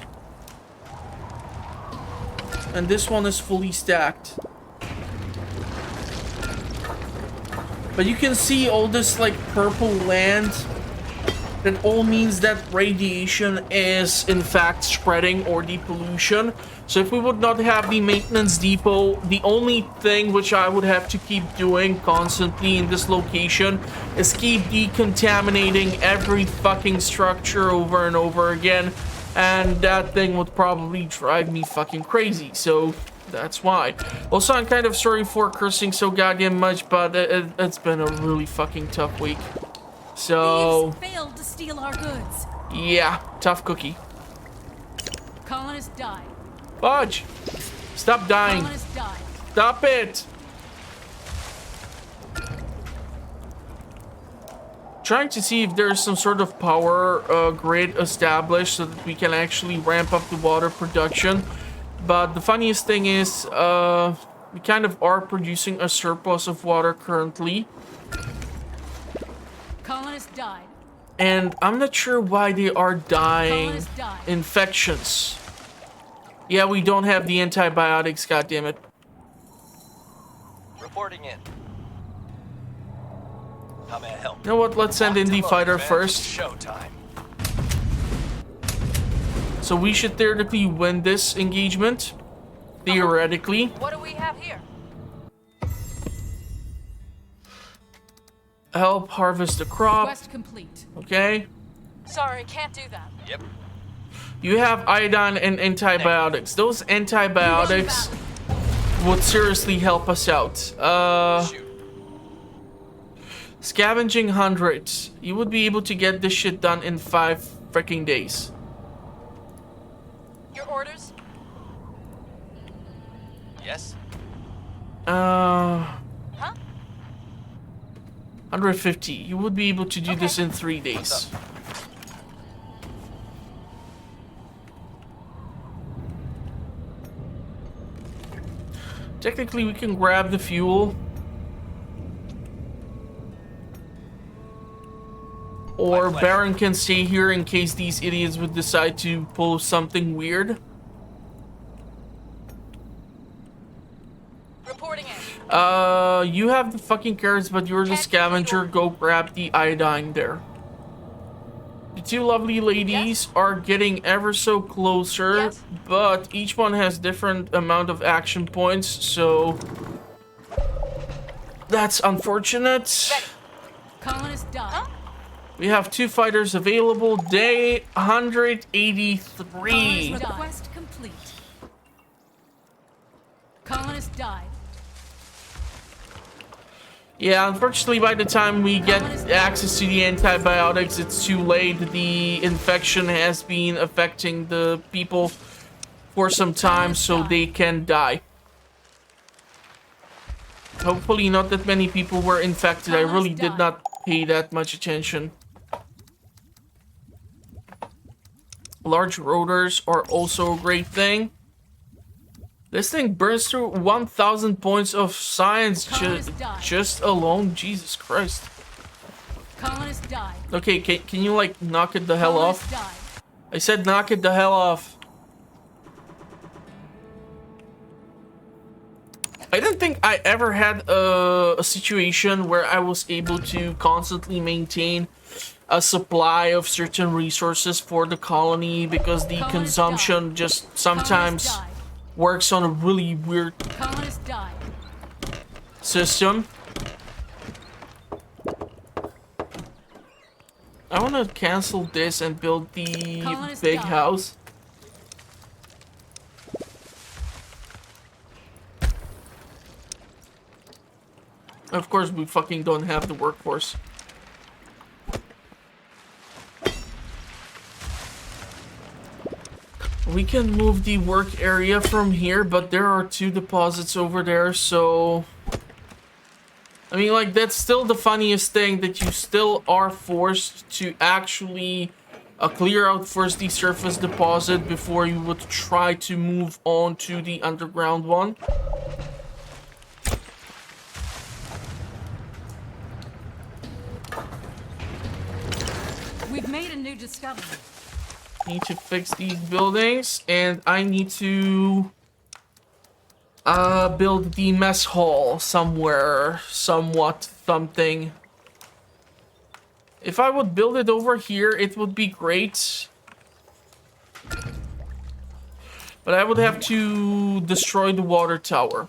Speaker 1: And this one is fully stacked. But you can see all this like purple land. That all means that radiation is in fact spreading, or the pollution. So if we would not have the maintenance depot, the only thing which I would have to keep doing constantly in this location is keep decontaminating every fucking structure over and over again and that thing would probably drive me fucking crazy. So that's why. Also, I'm kind of sorry for cursing so goddamn much, but it's been a really fucking tough week. So
Speaker 2: Thieves failed to steal our goods.
Speaker 1: yeah, tough cookie.
Speaker 2: Colonists died.
Speaker 1: Fudge! Stop dying.
Speaker 2: Colonists died.
Speaker 1: Stop it! Trying to see if there's some sort of power grid established so that we can actually ramp up the water production. But the funniest thing is, we kind of are producing a surplus of water currently.
Speaker 2: Colonists died.
Speaker 1: And I'm not sure why they are dying.
Speaker 2: Colonists died.
Speaker 1: Infections. Yeah, we don't have the antibiotics, goddammit.
Speaker 4: Reporting in. How may I help?
Speaker 1: You know what? Let's send in the fighter first.
Speaker 4: Showtime.
Speaker 1: So we should theoretically win this engagement. Theoretically.
Speaker 2: What do we have here?
Speaker 1: Help harvest the crop.
Speaker 2: Quest complete.
Speaker 1: Okay.
Speaker 2: Sorry, can't do that.
Speaker 4: Yep.
Speaker 1: You have iodine and antibiotics. Those antibiotics would seriously help us out.
Speaker 4: Shoot.
Speaker 1: Scavenging 100. You would be able to get this shit done in 5 freaking days.
Speaker 2: Your orders?
Speaker 4: Yes.
Speaker 2: Huh?
Speaker 1: 150. You would be able to do this in 3 days.
Speaker 4: What's up?
Speaker 1: Technically, we can grab the fuel. Or
Speaker 4: My pleasure.
Speaker 1: Baron can stay here in case these idiots would decide to pull something weird.
Speaker 2: Reporting in.
Speaker 1: You have the fucking carrots, but you're the scavenger. Go grab the iodine there. The two lovely ladies are getting ever so closer,
Speaker 2: Yes.
Speaker 1: but each one has different amount of action points, so that's unfortunate.
Speaker 2: Colonists died. Huh?
Speaker 1: We have 2 fighters available. Day 183.
Speaker 2: Request complete. Colonists died.
Speaker 1: Yeah, unfortunately, by the time we get access to the antibiotics, it's too late. The infection has been affecting the people for some time, so they can die. Hopefully, not that many people were infected. I really did not pay that much attention. Large rotors are also a great thing. This thing burns through 1,000 points of science just alone. Jesus Christ.
Speaker 2: Colonists died.
Speaker 1: Okay, can you like knock it the hell
Speaker 2: Colonists
Speaker 1: off?
Speaker 2: died.
Speaker 1: I said knock it the hell off. I don't think I ever had a situation where I was able to constantly maintain a supply of certain resources for the colony because the consumption just sometimes works on a really weird
Speaker 2: Colonists died.
Speaker 1: system. I want to cancel this and build the big house. Of course, we fucking don't have the workforce. We can move the work area from here, but there are 2 deposits over there, so... I mean, like, that's still the funniest thing, that you still are forced to actually clear out first the surface deposit before you would try to move on to the underground one.
Speaker 2: We've made a new discovery.
Speaker 1: Need to fix these buildings, and I need to build the mess hall somewhere, somewhat something. If I would build it over here, it would be great. But I would have to destroy the water tower.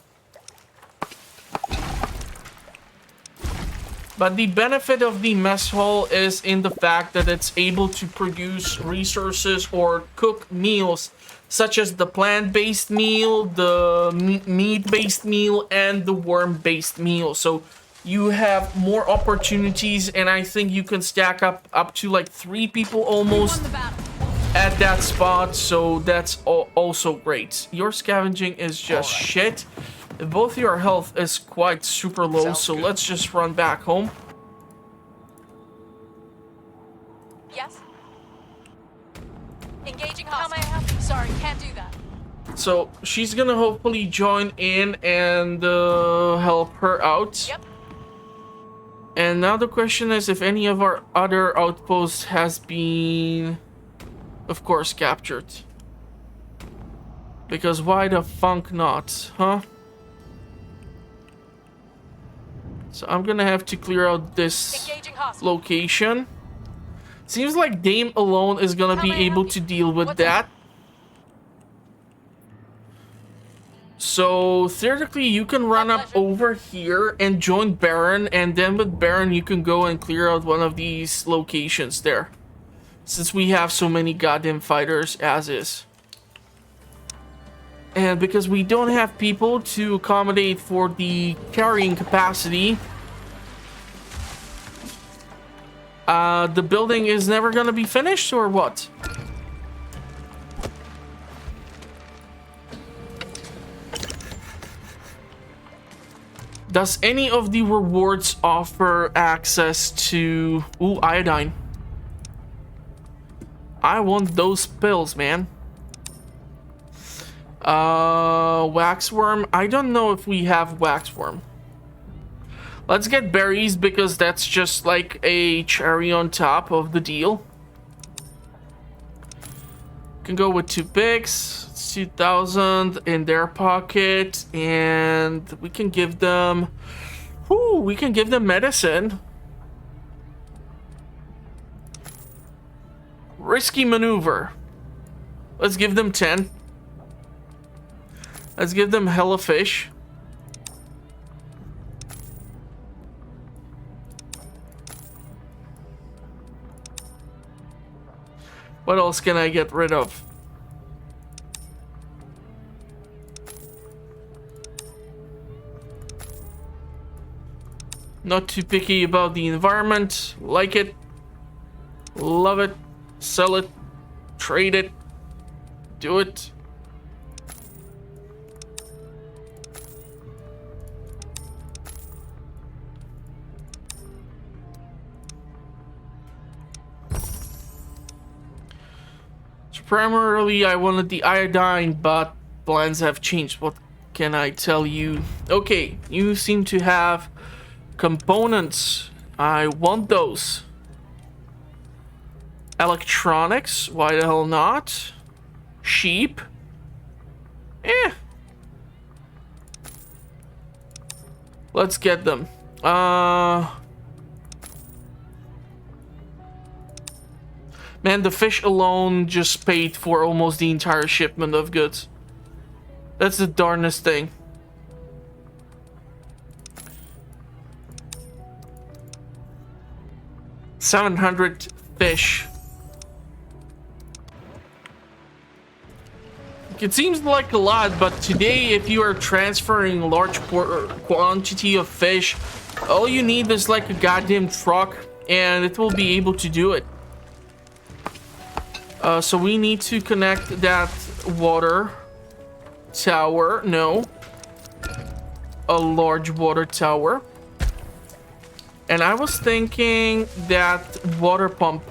Speaker 1: But the benefit of the mess hall is in the fact that it's able to produce resources or cook meals such as the plant-based meal, the meat-based meal, and the worm-based meal. So you have more opportunities, and I think you can stack up to like 3 people almost
Speaker 2: Won the battle.
Speaker 1: at that spot. So that's also great. Your scavenging is just shit. Both your health is quite super low,
Speaker 4: Sounds
Speaker 1: so
Speaker 4: good.
Speaker 1: let's just run back home.
Speaker 2: Yes. Engaging hostile. Sorry, can't do that.
Speaker 1: So she's gonna hopefully join in and help her out.
Speaker 2: Yep.
Speaker 1: And now the question is if any of our other outposts has been, of course, captured. Because why the funk not, huh? So I'm gonna have to clear out this
Speaker 2: Engaging hostile.
Speaker 1: location. Seems like Dame alone is gonna be
Speaker 2: How may I
Speaker 1: able
Speaker 2: help
Speaker 1: to
Speaker 2: you?
Speaker 1: deal with
Speaker 2: What's
Speaker 1: that. So theoretically you can run up
Speaker 2: pleasure.
Speaker 1: over here and join Baron, and then with Baron you can go and clear out one of these locations there. Since we have so many goddamn fighters as is. And because we don't have people to accommodate for the carrying capacity, the building is never gonna be finished, or what? Does any of the rewards offer access to... Ooh, iodine. I want those pills, man. Waxworm. I don't know if we have waxworm. Let's get berries because that's just like a cherry on top of the deal. Can go with 2 picks. It's 2,000 in their pocket, and we can give them. Whoo, we can give them medicine. Risky maneuver. Let's give them 10. Let's give them hella fish. What else can I get rid of? Not too picky about the environment. Like it. Love it. Sell it. Trade it. Do it. Primarily, I wanted the iodine, but plans have changed. What can I tell you? Okay, you seem to have components. I want those. Electronics? Why the hell not? Sheep? Eh. Let's get them. Man, the fish alone just paid for almost the entire shipment of goods. That's the darnest thing. $700 fish. It seems like a lot, but today if you are transferring a large quantity of fish, all you need is like a goddamn truck and it will be able to do it. So we need to connect that water tower. No. A large water tower. And I was thinking that water pump.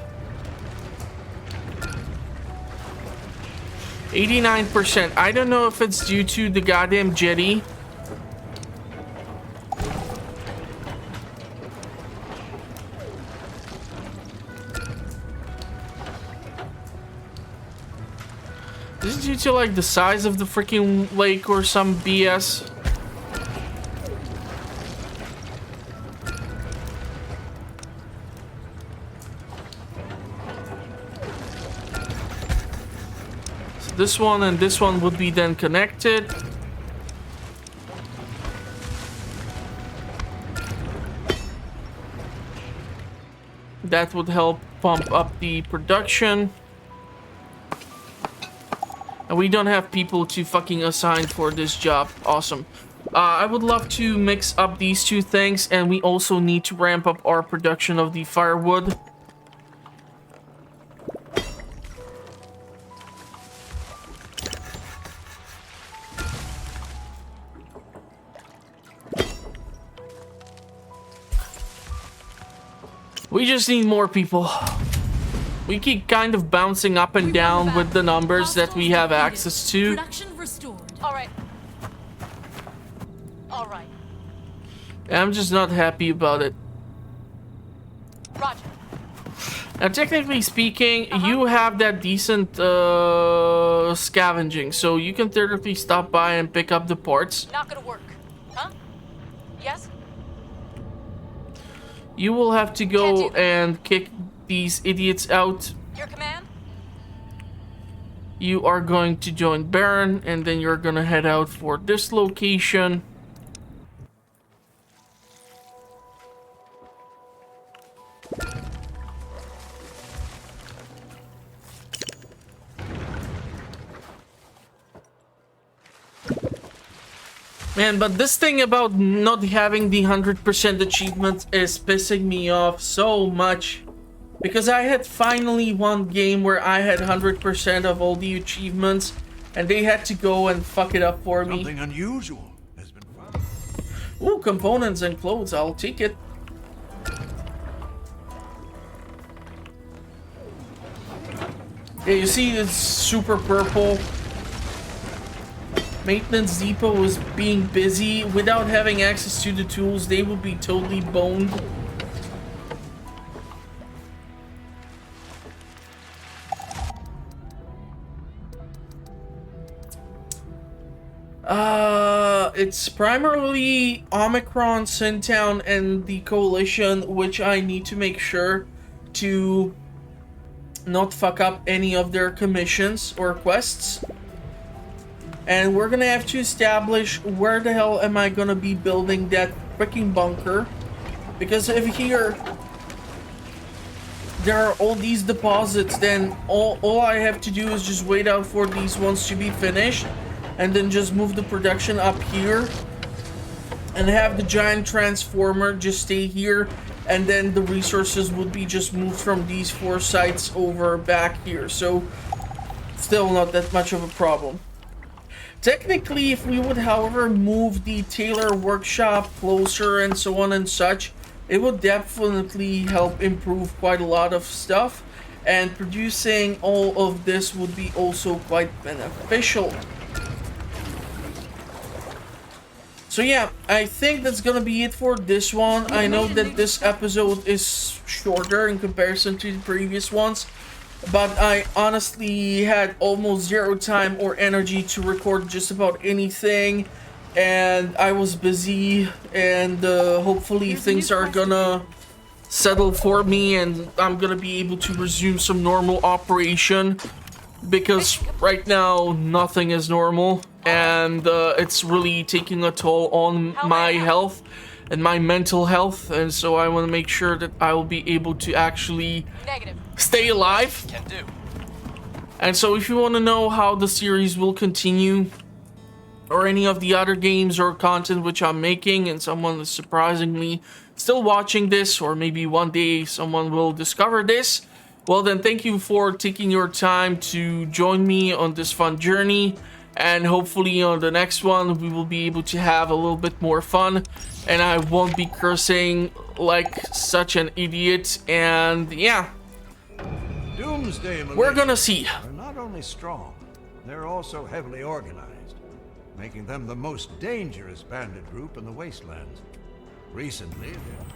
Speaker 1: 89%. I don't know if it's due to the goddamn jetty. Is it due to like the size of the freaking lake or some BS? So this one and this one would be then connected. That would help pump up the production. And we don't have people to fucking assign for this job. Awesome. I would love to mix up these two things, and we also need to ramp up our production of the firewood. We just need more people. We keep kind of bouncing up and down with the numbers that we have access to.
Speaker 5: Production restored.
Speaker 2: All right. All right.
Speaker 1: I'm just not happy about it.
Speaker 2: Roger.
Speaker 1: Now, technically speaking, you have that decent scavenging, so you can theoretically stop by and pick up the parts.
Speaker 2: Not gonna work. Huh? Yes?
Speaker 1: You will have to go and kick these idiots out.
Speaker 2: Your command?
Speaker 1: You are going to join Baron, and then you're gonna head out for this location. Man, but this thing about not having the 100% achievement is pissing me off so much. Because I had finally one game where I had 100% of all the achievements, and they had to go and fuck it up for me.
Speaker 3: Something unusual has been found.
Speaker 1: Ooh, components and clothes, I'll take it. Yeah, you see it's super purple. Maintenance depot is being busy. Without having access to the tools, they would be totally boned. It's primarily Omicron, Sintown, and the Coalition, which I need to make sure to not fuck up any of their commissions or quests. And we're gonna have to establish where the hell am I gonna be building that freaking bunker. Because if here there are all these deposits, then all I have to do is just wait out for these ones to be finished. And then just move the production up here. And have the giant transformer just stay here. And then the resources would be just moved from these 4 sites over back here. So, still not that much of a problem. Technically, if we would, however, move the tailor workshop closer and so on and such, it would definitely help improve quite a lot of stuff. And producing all of this would be also quite beneficial. So yeah, I think that's gonna be it for this one. I know that this episode is shorter in comparison to the previous ones, but I honestly had almost 0 time or energy to record just about anything, and I was busy, and hopefully things are gonna settle for me and I'm gonna be able to resume some normal operation, because right now nothing is normal. And it's really taking a toll on my health and my mental health, and so I want to make sure that I will be able to actually stay alive.
Speaker 4: Can do.
Speaker 1: And so if you want to know how the series will continue, or any of the other games or content which I'm making, and someone is surprisingly still watching this, or maybe one day someone will discover this, well then thank you for taking your time to join me on this fun journey. And hopefully on the next one we will be able to have a little bit more fun, and I won't be cursing like such an idiot. And yeah,
Speaker 3: Doomsday
Speaker 1: we're gonna see.
Speaker 3: are not only strong, they're also heavily organized, making them the most dangerous bandit group in the wastelands. Recently, they've